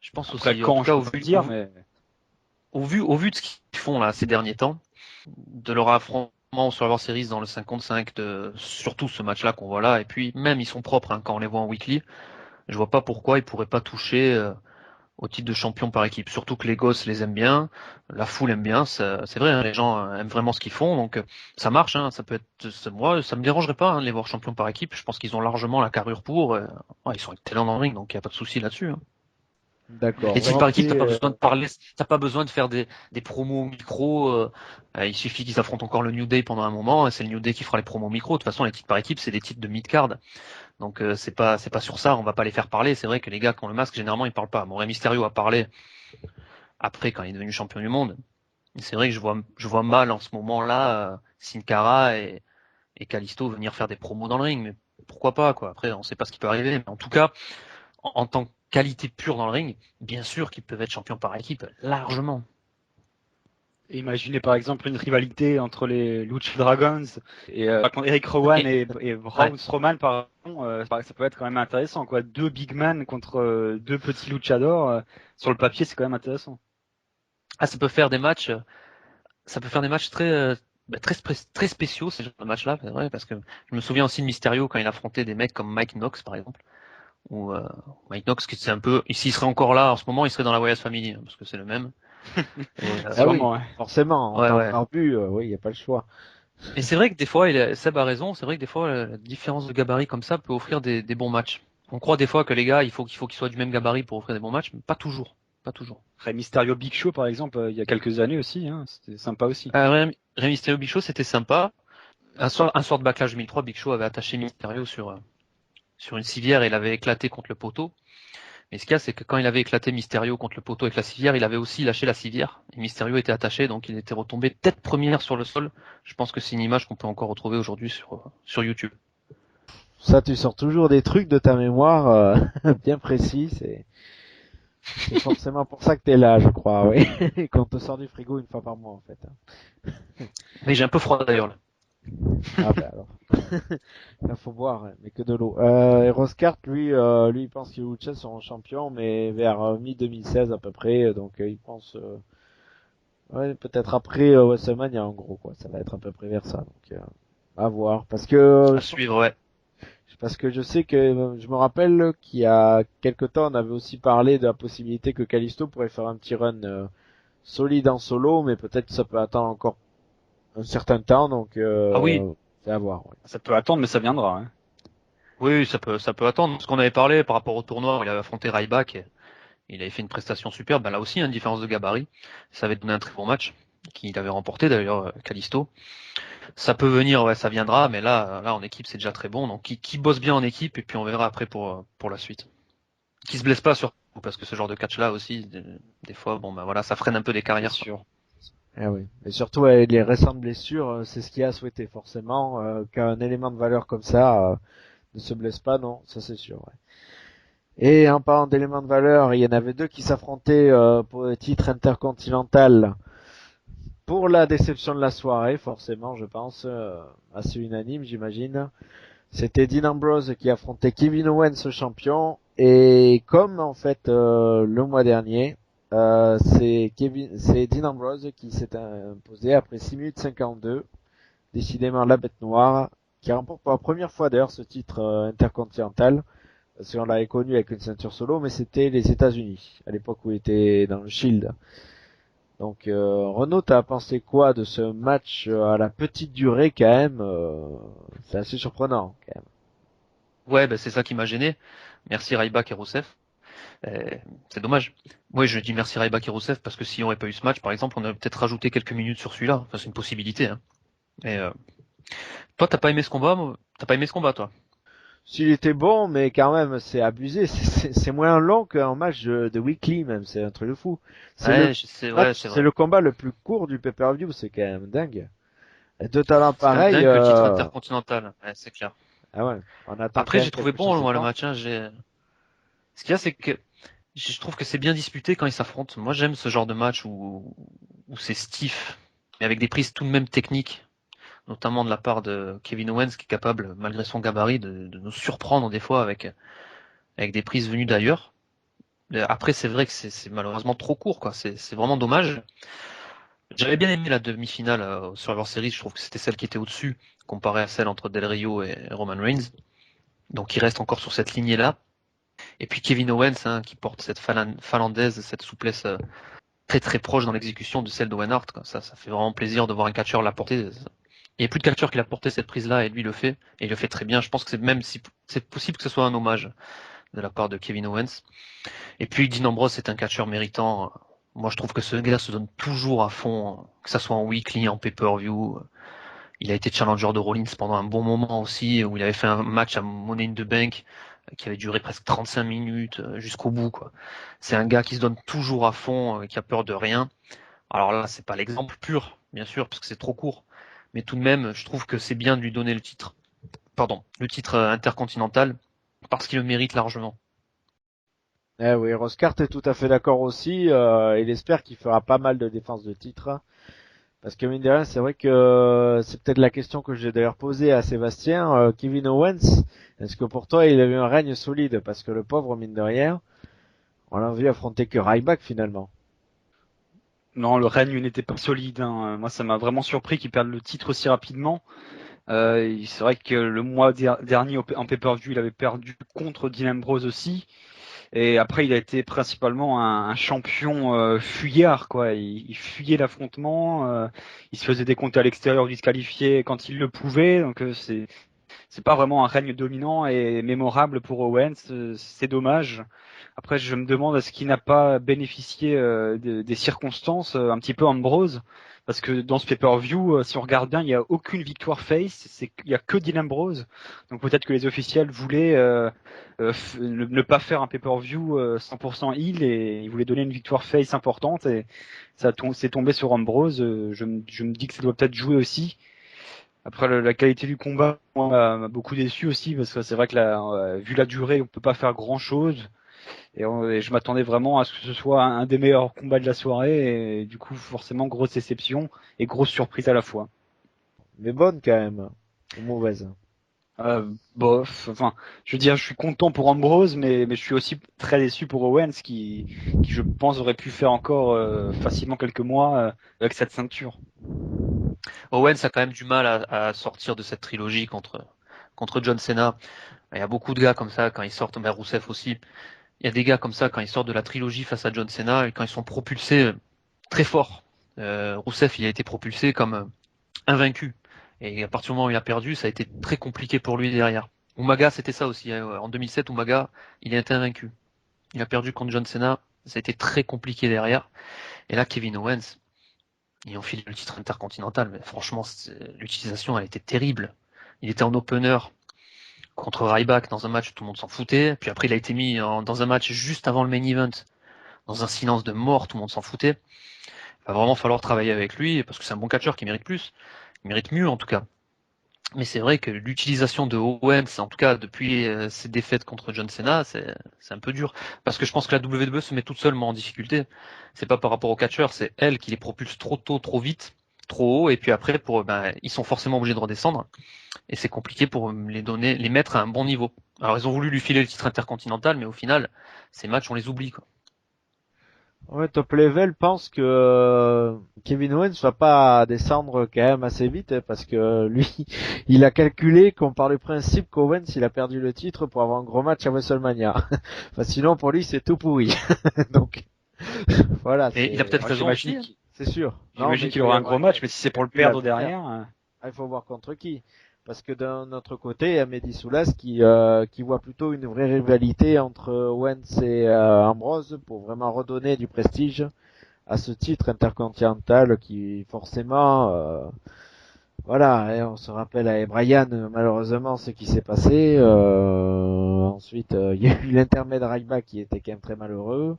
S1: Je pense
S3: Après,
S1: aussi. En tout
S3: quand, je
S1: cas,
S3: peux pas le dire, mais
S1: au vu de ce qu'ils font là ces derniers temps, de leur affrontement sur leur Series dans le 5 contre 5, surtout ce match-là qu'on voit là, et puis même ils sont propres hein, quand on les voit en weekly, je vois pas pourquoi ils pourraient pas toucher au titre de champion par équipe. Surtout que les gosses les aiment bien, la foule aime bien, c'est vrai, hein, les gens aiment vraiment ce qu'ils font, donc ça marche. Hein, ça peut être, moi, ça me dérangerait pas hein, de les voir champions par équipe. Je pense qu'ils ont largement la carrure pour. Ouais, ils sont excellents dans le ring, donc il y a pas de souci là-dessus. Hein.
S2: D'accord,
S1: Les
S2: on va
S1: titres par équipe, t'as
S2: rappeler,
S1: pas besoin de parler, t'as pas besoin de faire des promos au micro. Il suffit qu'ils affrontent encore le New Day pendant un moment, et c'est le New Day qui fera les promos au micro. De toute façon, les titres par équipe, c'est des titres de mid-card. Donc c'est pas sur ça, on va pas les faire parler. C'est vrai que les gars qui ont le masque, généralement, ils parlent pas. Bon, Rey Mysterio a parlé après quand il est devenu champion du monde. C'est vrai que je vois mal en ce moment-là Sin Cara et Kalisto venir faire des promos dans le ring, mais pourquoi pas quoi. Après, on sait pas ce qui peut arriver, mais en tout cas, en tant que qualité pure dans le ring, bien sûr qu'ils peuvent être champions par équipe, largement.
S3: Imaginez par exemple une rivalité entre les Lucha Dragons et contre Eric Rowan et Braun
S1: Ouais.
S3: Strowman par exemple, ça peut être quand même intéressant quoi. Deux big man contre deux petits luchadors, sur le papier c'est quand même intéressant.
S1: Ah, ça peut faire des matchs très spéciaux, ces genres de matchs-là, c'est vrai, parce que je me souviens aussi de Mysterio quand il affrontait des mecs comme Mike Knox, par exemple, ou Mike Knox, qui c'est un peu, s'il serait encore là en ce moment, il serait dans la Wyatt Family, hein, parce que c'est le même. Et,
S2: Ah oui,
S3: Sûrement. Ouais.
S2: forcément, en
S1: ouais,
S2: tant que
S1: ouais.
S2: barbu, oui, il n'y a pas le choix.
S1: Et c'est vrai que des fois, Seb a raison, c'est vrai que des fois, la différence de gabarit comme ça peut offrir des bons matchs. On croit des fois que les gars, il faut qu'ils soient du même gabarit pour offrir des bons matchs, mais pas toujours. Pas toujours.
S3: Rey Mysterio Big Show par exemple, il y a quelques années aussi, hein, c'était sympa aussi.
S1: Rey Mysterio Big Show, c'était sympa. Un soir de Backlash 2003, Big Show avait attaché Mysterio sur une civière et il avait éclaté contre le poteau. Mais ce qu'il y a, c'est que quand il avait éclaté Mysterio contre le poteau avec la civière, il avait aussi lâché la civière. Et Mysterio était attaché, donc il était retombé tête première sur le sol. Je pense que c'est une image qu'on peut encore retrouver aujourd'hui sur YouTube.
S2: Ça, tu sors toujours des trucs de ta mémoire bien précis. C'est forcément pour ça que t'es là, je crois, oui. Qu'on te sort du frigo une fois par mois, en fait.
S1: Mais j'ai un peu froid d'ailleurs là.
S2: Ah bah alors. Là, faut boire, hein, mais que de l'eau. Et Roscart, lui, il pense que les Lucha seront champions, mais vers mi-2016 à peu près. Donc, il pense, ouais, peut-être après WrestleMania, en gros, quoi. Ça va être à peu près vers ça. Donc, à voir.
S1: À suivre, ouais.
S2: Parce que je sais que je me rappelle qu'il y a quelque temps, on avait aussi parlé de la possibilité que Kalisto pourrait faire un petit run solide en solo, mais peut-être que ça peut attendre encore un certain temps, donc
S1: Ah oui,
S2: c'est à voir. Ouais.
S3: Ça peut attendre mais ça viendra. Hein.
S1: oui, ça peut attendre. Ce qu'on avait parlé par rapport au tournoi où il avait affronté Ryback, et il avait fait une prestation superbe. Ben là aussi, une différence de gabarit. Ça avait donné un très bon match qu'il avait remporté d'ailleurs, Kalisto. Ça peut venir, ouais, ça viendra, mais là en équipe, c'est déjà très bon. Donc, qui bosse bien en équipe, et puis on verra après pour la suite. Qui se blesse pas surtout, parce que ce genre de catch-là aussi, des fois, bon, ben voilà, ça freine un peu des
S3: C'est
S1: carrières, quoi.
S3: sûr.
S2: Ah oui. Et surtout avec les récentes blessures, c'est ce qu'il y a à souhaiter forcément. Qu'un élément de valeur comme ça ne se blesse pas, non, ça c'est sûr. Ouais. Et en parlant d'éléments de valeur, il y en avait deux qui s'affrontaient pour le titre intercontinental. Pour la déception de la soirée, forcément, je pense, assez unanime, j'imagine. C'était Dean Ambrose qui affrontait Kevin Owens, champion. Et comme en fait le mois dernier, c'est Dean Ambrose qui s'est imposé après 6 minutes 52. Décidément la bête noire, qui remporte pour la première fois d'ailleurs ce titre intercontinental. Parce qu'on l'avait connu avec une ceinture solo, mais c'était les États-Unis à l'époque où il était dans le Shield. Donc Renaud, t'as pensé quoi de ce match à la petite durée quand même c'est assez surprenant quand même.
S1: Ouais, ben c'est ça qui m'a gêné. Merci Ryback et Rousseff. Euh, c'est dommage. Moi, je dis merci Ryback et Rousseff parce que si on n'aurait pas eu ce match, par exemple, on aurait peut-être rajouté quelques minutes sur celui-là. Enfin, c'est une possibilité, hein. Et toi, t'as pas aimé ce combat? T'as pas aimé ce combat, toi?
S2: S'il était bon, mais quand même c'est abusé. C'est moins long qu'un match de Weekly même. C'est un truc de fou. C'est le
S1: Ouais, je sais, ouais,
S2: match,
S1: c'est
S2: c'est
S1: vrai.
S2: le combat le plus court du pay-per-view. C'est quand même dingue. Et deux talents
S1: C'est quand même
S2: pareils.
S1: dingue que le titre intercontinental. Ouais, c'est clair.
S2: Ah ouais. On attend quand
S1: Après,
S2: même
S1: j'ai trouvé
S2: quelque chose
S1: bon,
S2: de
S1: moi, le
S2: fort.
S1: match, hein. Ce qu'il y a, c'est que je trouve que c'est bien disputé quand ils s'affrontent. Moi, j'aime ce genre de match où c'est stiff, mais avec des prises tout de même techniques, notamment de la part de Kevin Owens, qui est capable, malgré son gabarit, de nous surprendre des fois avec des prises venues d'ailleurs. Après, c'est vrai que c'est malheureusement trop court, quoi. C'est vraiment dommage. J'avais bien aimé la demi-finale au Survivor Series. Je trouve que c'était celle qui était au-dessus, comparée à celle entre Del Rio et Roman Reigns. Donc, il reste encore sur cette lignée-là. Et puis Kevin Owens, hein, qui porte cette finlandaise, cette souplesse très très proche dans l'exécution de celle d'Owen Hart, quoi. Ça fait vraiment plaisir de voir un catcheur la porter. Il n'y a plus de catcheur qui l'a porté cette prise-là, et lui le fait, et il le fait très bien. Je pense que c'est même si c'est possible que ce soit un hommage de la part de Kevin Owens. Et puis Dean Ambrose, c'est un catcheur méritant. Moi, je trouve que ce gars se donne toujours à fond, que ça soit en weekly, en pay-per-view. Il a été challenger de Rollins pendant un bon moment aussi, où il avait fait un match à Money in the Bank qui avait duré presque 35 minutes jusqu'au bout, quoi. C'est un gars qui se donne toujours à fond, qui a peur de rien. Alors là, c'est pas l'exemple pur, bien sûr, parce que c'est trop court. Mais tout de même, je trouve que c'est bien de lui donner le titre intercontinental, parce qu'il le mérite largement.
S2: Oui, Roscart est tout à fait d'accord aussi. Il espère qu'il fera pas mal de défenses de titre. Parce que mine de rien, c'est vrai que c'est peut-être la question que j'ai d'ailleurs posée à Sébastien. Kevin Owens, est-ce que pour toi il a eu un règne solide? Parce que le pauvre, mine de rien, on l'a vu affronter que Ryback finalement.
S3: Non, le règne n'était pas solide, hein. Moi, ça m'a vraiment surpris qu'il perde le titre aussi rapidement. C'est vrai que le mois dernier en pay-per-view, il avait perdu contre Dean Ambrose aussi. Et après, il a été principalement un champion fuyard, quoi. Il fuyait l'affrontement. Il se faisait des comptes à l'extérieur disqualifié quand il le pouvait. Donc c'est pas vraiment un règne dominant et mémorable pour Owens. C'est dommage. Après, je me demande est-ce qu'il n'a pas bénéficié des circonstances un petit peu Ambrose, parce que dans ce pay-per-view, si on regarde bien, il n'y a aucune victoire face, il y a que Dean Ambrose. Donc peut-être que les officiels voulaient ne pas faire un pay-per-view 100% heel et ils voulaient donner une victoire face importante et c'est tombé sur Ambrose. Je me dis que ça doit peut-être jouer aussi. Après, la qualité du combat moi, m'a beaucoup déçu aussi parce que c'est vrai que vu la durée, on peut pas faire grand-chose. Et je m'attendais vraiment à ce que ce soit un des meilleurs combats de la soirée. Et du coup, forcément, grosse déception et grosse surprise à la fois.
S2: Mais bonne quand même, ou mauvaise.
S3: Bof, enfin, je veux dire, je suis content pour Ambrose, mais je suis aussi très déçu pour Owens qui je pense, aurait pu faire encore facilement quelques mois avec cette ceinture.
S1: Owens a quand même du mal à sortir de cette trilogie contre John Cena. Il y a beaucoup de gars comme ça quand ils sortent, mais Rousseff aussi. Il y a des gars comme ça quand ils sortent de la trilogie face à John Cena et quand ils sont propulsés très fort. Rousseff, il a été propulsé comme invaincu. Et à partir du moment où il a perdu, ça a été très compliqué pour lui derrière. Umaga, c'était ça aussi, hein. En 2007, Umaga, il a été invaincu. Il a perdu contre John Cena. Ça a été très compliqué derrière. Et là, Kevin Owens, il enfile le titre intercontinental. Mais franchement, l'utilisation, elle était terrible. Il était en opener contre Ryback dans un match où tout le monde s'en foutait. Puis après, il a été mis dans un match juste avant le main event, dans un silence de mort, tout le monde s'en foutait. Il va vraiment falloir travailler avec lui, parce que c'est un bon catcheur qui mérite plus. Il mérite mieux, en tout cas. Mais c'est vrai que l'utilisation de Owens, en tout cas depuis ses défaites contre John Cena, c'est un peu dur. Parce que je pense que la WWE se met toute seule en difficulté. C'est pas par rapport aux catcheurs, c'est elle qui les propulse trop tôt, trop vite, trop haut, et puis après ils sont forcément obligés de redescendre. Et c'est compliqué pour les mettre à un bon niveau. Alors ils ont voulu lui filer le titre intercontinental, mais au final, ces matchs on les oublie, quoi.
S2: Ouais, Top Level pense que Kevin Owens va pas descendre quand même assez vite hein, parce que lui, il a calculé qu'on part du principe qu'Owens il a perdu le titre pour avoir un gros match à WrestleMania. Enfin, sinon pour lui c'est tout pourri. Donc voilà,
S1: Et il a peut-être
S3: Moi,
S1: raison aussi, hein.
S2: c'est sûr. Non,
S3: j'imagine
S2: mais
S3: qu'il aura un gros match, mais si c'est pour le perdre derrière.
S2: Ah, il faut voir contre qui. Parce que d'un autre côté, il y a Mehdi Soulas qui voit plutôt une vraie rivalité entre Owens et Ambrose pour vraiment redonner du prestige à ce titre intercontinental qui forcément, voilà, et on se rappelle à Bryan malheureusement ce qui s'est passé. Ensuite, il y a eu l'intermède Ryback qui était quand même très malheureux.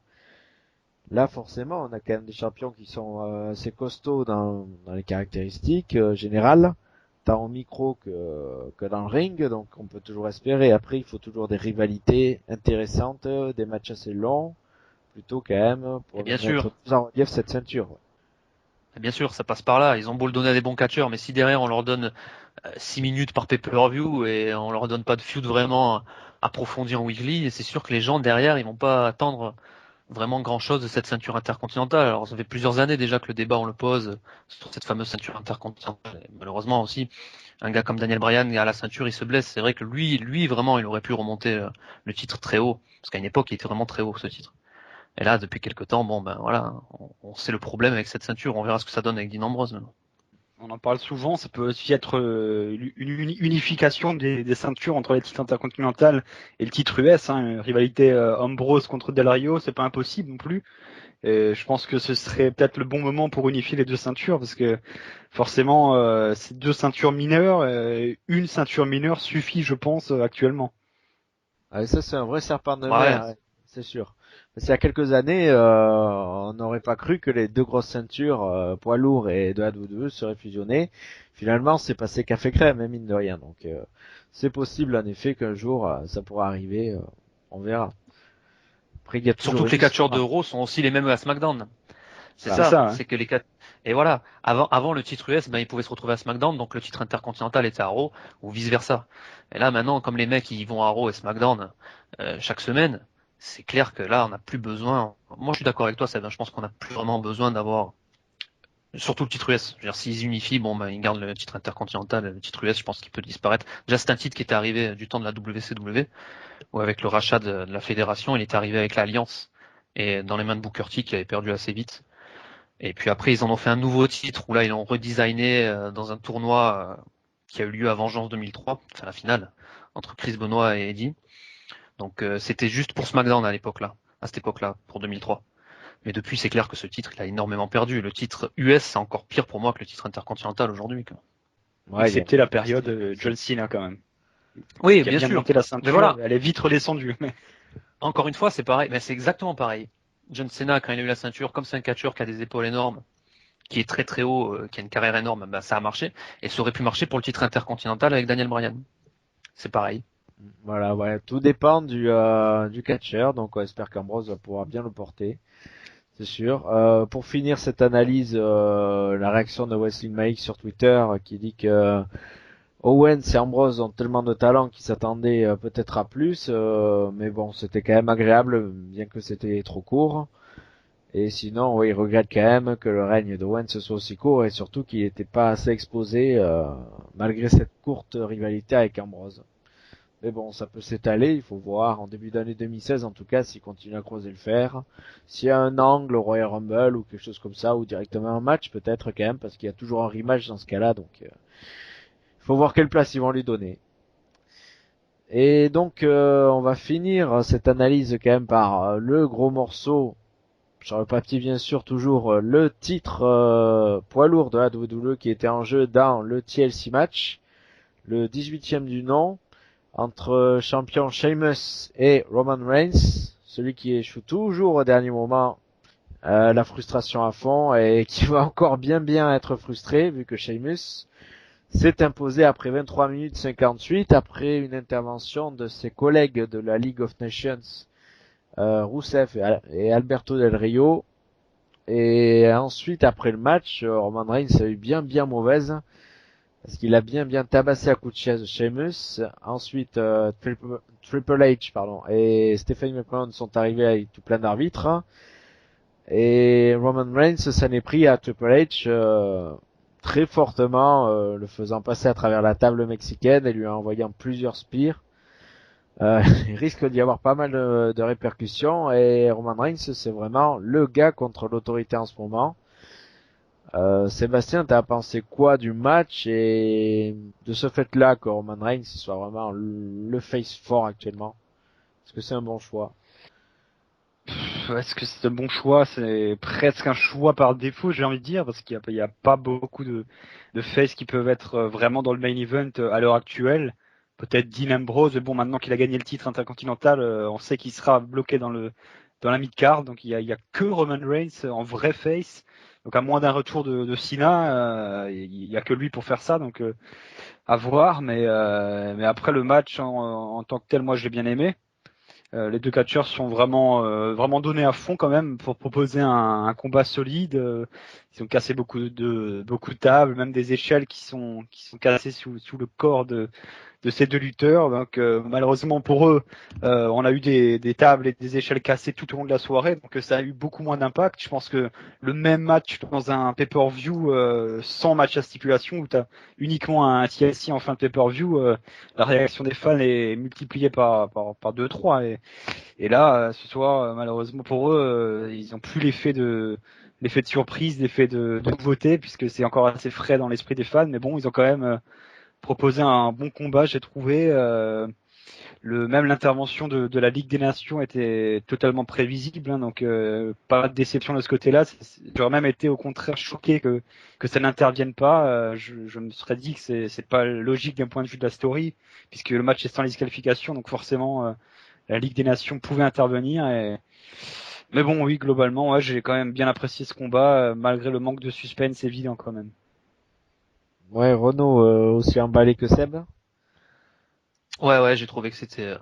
S2: Là, forcément, on a quand même des champions qui sont assez costauds dans les caractéristiques générales, tant au micro que dans le ring, donc on peut toujours espérer. Après, il faut toujours des rivalités intéressantes, des matchs assez longs, plutôt quand même
S1: Et
S2: pour
S1: bien
S2: mettre
S1: sûr,
S2: plus en relief cette ceinture.
S1: bien sûr, ça passe par là. Ils ont beau le donner à des bons catcheurs, mais si derrière on leur donne 6 minutes par pay-per-view et on leur donne pas de feud vraiment approfondi en weekly, c'est sûr que les gens derrière ils vont pas attendre vraiment grand chose de cette ceinture intercontinentale. Alors ça fait plusieurs années déjà que le débat on le pose sur cette fameuse ceinture intercontinentale. Et malheureusement aussi, un gars comme Daniel Bryan à la ceinture il se blesse. C'est vrai que lui vraiment il aurait pu remonter le titre très haut, parce qu'à une époque il était vraiment très haut ce titre. Et là depuis quelques temps, bon ben voilà, on sait le problème avec cette ceinture. On verra ce que ça donne avec Dean Ambrose maintenant.
S3: On en parle souvent, ça peut aussi être une unification des ceintures entre les titres intercontinentales et le titre US, hein, une rivalité Ambrose contre Del Rio, c'est pas impossible non plus. Et je pense que ce serait peut-être le bon moment pour unifier les deux ceintures, parce que forcément, c'est deux ceintures mineures, une ceinture mineure suffit, je pense, actuellement.
S2: Ah, et ça, c'est un vrai serpent de
S1: Ouais,
S2: mer, ouais, c'est sûr. Parce qu'il y a quelques années, on n'aurait pas cru que les deux grosses ceintures, poids lourd et de la WWE seraient fusionnées. Finalement, c'est passé café crème, hein, mine de rien. Donc, c'est possible, en effet, qu'un jour, ça pourra arriver. On verra. Après, il y a toujours
S1: surtout que
S2: une
S1: les catcheurs
S2: histoire.
S1: de Raw sont aussi les mêmes à SmackDown. C'est
S3: Ah,
S1: ça,
S3: ça, hein.
S1: c'est que les quatre. Et voilà, avant le titre US, ben ils pouvaient se retrouver à SmackDown, donc le titre intercontinental était à Raw ou vice versa. Et là maintenant, comme les mecs ils vont à Raw et SmackDown chaque semaine, c'est clair que là on n'a plus besoin. Moi je suis d'accord avec toi, Seb, hein, je pense qu'on n'a plus vraiment besoin d'avoir. Surtout le titre US. Je veux dire, s'ils unifient, bon, ben, ils gardent le titre intercontinental, le titre US, je pense qu'il peut disparaître. Déjà, c'est un titre qui était arrivé du temps de la WCW, où avec le rachat de la fédération, il était arrivé avec l'Alliance et dans les mains de Booker T qui avait perdu assez vite. Et puis après, ils en ont fait un nouveau titre où là, ils l'ont redesigné dans un tournoi qui a eu lieu à Vengeance 2003, enfin la finale, entre Chris Benoit et Eddie. Donc c'était juste pour SmackDown à l'époque là, à cette époque-là, pour 2003. Mais depuis, c'est clair que ce titre, il a énormément perdu. Le titre US, c'est encore pire pour moi que le titre intercontinental aujourd'hui.
S2: Ouais,
S3: Excepté la période John Cena quand même.
S1: Oui,
S3: Qui a
S1: bien
S3: bien
S1: sûr.
S3: monté la
S1: Mais
S3: ceinture,
S1: voilà,
S3: elle est vite redescendue. Mais...
S1: encore une fois, c'est pareil. Mais c'est exactement pareil. John Cena, quand il a eu la ceinture, comme c'est un catcheur qui a des épaules énormes, qui est très très haut, qui a une carrière énorme, bah, ça a marché. Et ça aurait pu marcher pour le titre intercontinental avec Daniel Bryan. C'est pareil.
S2: voilà, ouais, tout dépend du catcheur, donc on espère qu'Ambrose va pouvoir bien le porter, c'est sûr. Pour finir cette analyse, la réaction de Wesley Mike sur Twitter qui dit que Owens et Ambrose ont tellement de talent qu'ils s'attendaient peut-être à plus, mais bon, c'était quand même agréable, bien que c'était trop court. Et sinon, oui, il regrette quand même que le règne d'Owens soit aussi court et surtout qu'il n'était pas assez exposé malgré cette courte rivalité avec Ambrose. Mais bon, ça peut s'étaler, il faut voir en début d'année 2016 en tout cas s'il continue à croiser le fer. S'il y a un angle au Royal Rumble ou quelque chose comme ça, ou directement un match peut-être quand même, parce qu'il y a toujours un rematch dans ce cas-là, donc il faut voir quelle place ils vont lui donner. Et donc on va finir cette analyse quand même par le gros morceau. Sur le papier bien sûr toujours le titre poids lourd de la WWE qui était en jeu dans le TLC match, le 18e du nom, entre champion Sheamus et Roman Reigns, celui qui échoue toujours au dernier moment, la frustration à fond et qui va encore bien être frustré vu que Sheamus s'est imposé après 23 minutes 58 après une intervention de ses collègues de la League of Nations, Rusev et Alberto Del Rio. Et ensuite, après le match, Roman Reigns a eu bien mauvaise parce qu'il a bien tabassé à coups de chaise Sheamus. Ensuite, Triple H, pardon, et Stephanie McMahon sont arrivés avec tout plein d'arbitres. Et Roman Reigns s'en est pris à Triple H très fortement, le faisant passer à travers la table mexicaine et lui envoyant plusieurs spears. Il risque d'y avoir pas mal de répercussions et Roman Reigns c'est vraiment le gars contre l'autorité en ce moment. Sébastien, t'as pensé quoi du match et de ce fait-là que Roman Reigns soit vraiment le face fort actuellement? Est-ce que c'est un bon choix?
S3: Est-ce que c'est un bon choix? C'est presque un choix par défaut, j'ai envie de dire, parce qu'il y a pas beaucoup de faces qui peuvent être vraiment dans le main event à l'heure actuelle. Peut-être Dean Ambrose, mais bon, maintenant qu'il a gagné le titre intercontinental, on sait qu'il sera bloqué dans la mid-card, donc il y a que Roman Reigns en vrai face. Donc à moins d'un retour de Cena, il y a que lui pour faire ça, donc à voir. Mais après le match en tant que tel, moi je l'ai bien aimé. Les deux catcheurs sont vraiment donnés à fond quand même pour proposer un combat solide. Ils ont cassé beaucoup de tables, même des échelles qui sont cassées sous le corps de ces deux lutteurs. Donc malheureusement pour eux, on a eu des tables et des échelles cassées tout au long de la soirée, donc ça a eu beaucoup moins d'impact. Je pense que le même match dans un pay-per-view sans match à stipulation, où tu as uniquement un TLC en fin de pay-per-view, la réaction des fans est multipliée par 2-3. Et là, ce soir, malheureusement pour eux, ils ont plus l'effet de surprise, l'effet de nouveauté, puisque c'est encore assez frais dans l'esprit des fans. Mais bon, ils ont quand même proposé un bon combat, j'ai trouvé. Même l'intervention de la Ligue des Nations était totalement prévisible, hein, donc pas de déception de ce côté-là. J'aurais même été au contraire choqué que ça n'intervienne pas. Je me serais dit que c'est pas logique d'un point de vue de la story, puisque le match est sans disqualification, donc forcément la Ligue des Nations pouvait intervenir. Mais bon, oui, globalement, ouais, j'ai quand même bien apprécié ce combat, malgré le manque de suspense évident quand même.
S2: Ouais, Renaud aussi emballé que Seb.
S1: Ouais, j'ai trouvé que c'était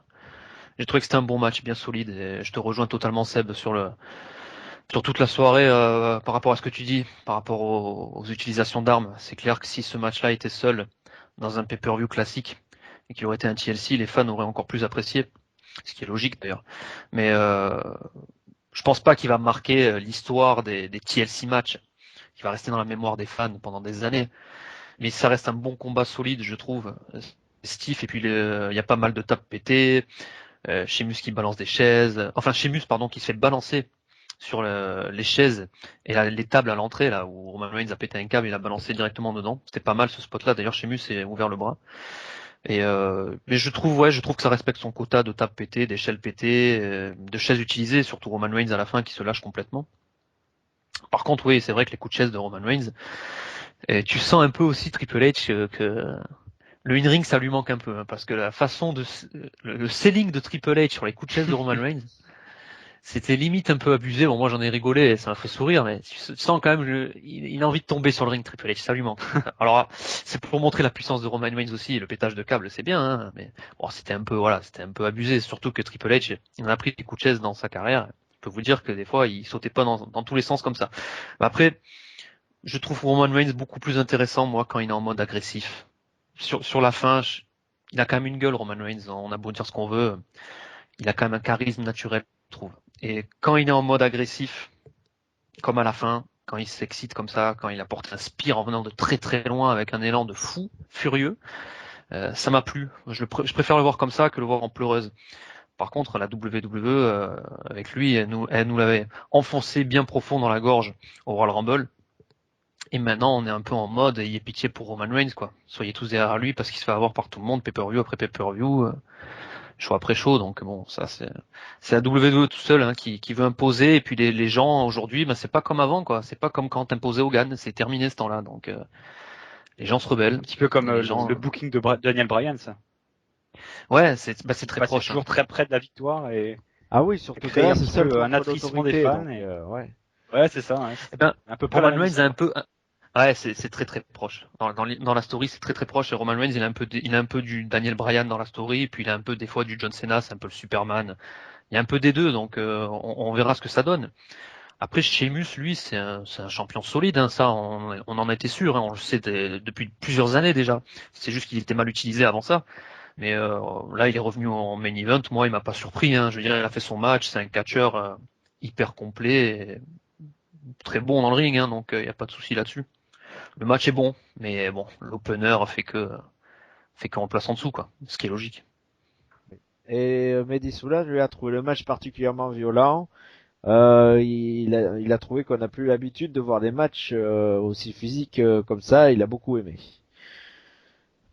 S1: un bon match, bien solide. Et je te rejoins totalement, Seb, sur Sur toute la soirée, par rapport à ce que tu dis, par rapport aux utilisations d'armes, c'est clair que si ce match-là était seul dans un pay-per-view classique et qu'il aurait été un TLC, les fans auraient encore plus apprécié, ce qui est logique d'ailleurs. Mais je pense pas qu'il va marquer l'histoire des TLC matchs, qui va rester dans la mémoire des fans pendant des années. Mais ça reste un bon combat solide, je trouve. Stiff, et puis il y a pas mal de tapes pétées, Sheamus qui balance des chaises, enfin Sheamus pardon qui se fait balancer sur les chaises et les tables à l'entrée là où Roman Reigns a pété un câble, il a balancé directement dedans. C'était pas mal ce spot là. D'ailleurs Sheamus s'est ouvert le bras. Et mais je trouve que ça respecte son quota de tapes pétées, d'échelles pétées, de chaises utilisées, surtout Roman Reigns à la fin qui se lâche complètement. Par contre oui c'est vrai que les coups de chaise de Roman Reigns, et tu sens un peu aussi Triple H que le in-ring ça lui manque un peu, hein, parce que la façon de le selling de Triple H sur les coups de chaise de Roman Reigns, c'était limite un peu abusé. Bon, moi j'en ai rigolé, et ça m'a fait sourire, mais tu sens quand même, il a envie de tomber sur le ring, Triple H, ça lui manque. Alors, c'est pour montrer la puissance de Roman Reigns aussi, le pétage de câble, c'est bien, hein, mais bon, c'était un peu abusé, surtout que Triple H, il en a pris des coups de chaise dans sa carrière. Je peux vous dire que des fois, il sautait pas dans tous les sens comme ça. Mais après, je trouve Roman Reigns beaucoup plus intéressant, moi, quand il est en mode agressif. Sur la fin, il a quand même une gueule, Roman Reigns, on a beau dire ce qu'on veut, il a quand même un charisme naturel, je trouve. Et quand il est en mode agressif, comme à la fin, quand il s'excite comme ça, quand il apporte un spear en venant de très très loin avec un élan de fou, furieux, ça m'a plu. Je préfère le voir comme ça que le voir en pleureuse. Par contre, la WWE, avec lui, elle nous l'avait enfoncé bien profond dans la gorge au Royal Rumble. Et maintenant, on est un peu en mode, ayez pitié pour Roman Reigns, quoi. Soyez tous derrière lui parce qu'il se fait avoir par tout le monde, pay-per-view après pay-per-view. Chaud après chaud, donc bon, ça c'est la WWE tout seul hein, qui veut imposer, et puis les gens aujourd'hui, ben c'est pas comme avant quoi, c'est pas comme quand t'imposais Hogan, c'est terminé ce temps-là, donc les gens se
S3: Un
S1: rebellent,
S3: petit peu comme
S1: les gens,
S3: le booking de Daniel Bryan, ça.
S1: ouais c'est très
S3: Passer
S1: proche, hein.
S3: toujours très près de la victoire et
S2: Ah oui, surtout que
S3: créer
S2: là,
S3: un
S2: c'est
S3: petit
S2: seul
S3: peu un
S2: contre
S3: attristement des
S2: l'autorité,
S3: fans.
S2: donc
S3: Et...
S2: ouais.
S3: Ouais, c'est ça. Ouais.
S1: Eh ben
S3: Un peu près la
S1: Roman
S3: même
S1: Reigns a un
S3: histoire.
S1: peu, ouais c'est très très proche. Dans la story c'est très très proche. Et Roman Reigns il a un peu du Daniel Bryan dans la story, et puis il a un peu des fois du John Cena, c'est un peu le Superman. Il y a un peu des deux, donc on verra ce que ça donne. Après, Sheamus, lui, c'est un champion solide, hein, ça, on en était sûr, hein, on le sait depuis plusieurs années déjà. C'est juste qu'il était mal utilisé avant ça. Mais là, il est revenu en main event. Moi, il m'a pas surpris. Hein. Je veux dire, il a fait son match. C'est un catcheur hyper complet, et très bon dans le ring, hein, donc il n'y a pas de souci là-dessus. Le match est bon, mais bon, l'opener fait qu'on place en dessous, quoi. Ce qui est logique.
S2: Et Mehdi Soula, lui, a trouvé le match particulièrement violent. Il a trouvé qu'on n'a plus l'habitude de voir des matchs aussi physiques comme ça. Il a beaucoup aimé.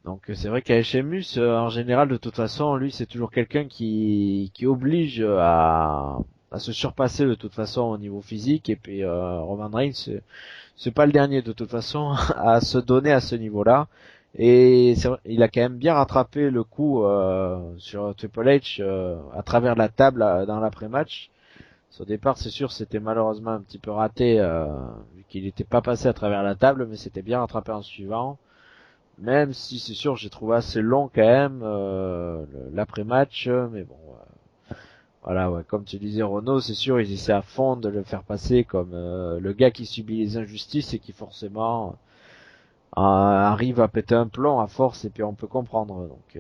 S2: Donc c'est vrai qu'à Sheamus, en général, de toute façon, lui, c'est toujours quelqu'un qui oblige à se surpasser de toute façon au niveau physique. Et puis Roman Reigns, c'est pas le dernier de toute façon à se donner à ce niveau-là. Et c'est vrai, il a quand même bien rattrapé le coup sur Triple H à travers la table dans l'après-match. Au départ, c'est sûr, c'était malheureusement un petit peu raté vu qu'il n'était pas passé à travers la table, mais c'était bien rattrapé en suivant. Même si c'est sûr, j'ai trouvé assez long quand même l'après-match, mais bon, voilà, ouais, comme tu disais Renaud, c'est sûr, ils essaient à fond de le faire passer comme le gars qui subit les injustices et qui forcément arrive à péter un plomb à force, et puis on peut comprendre. Donc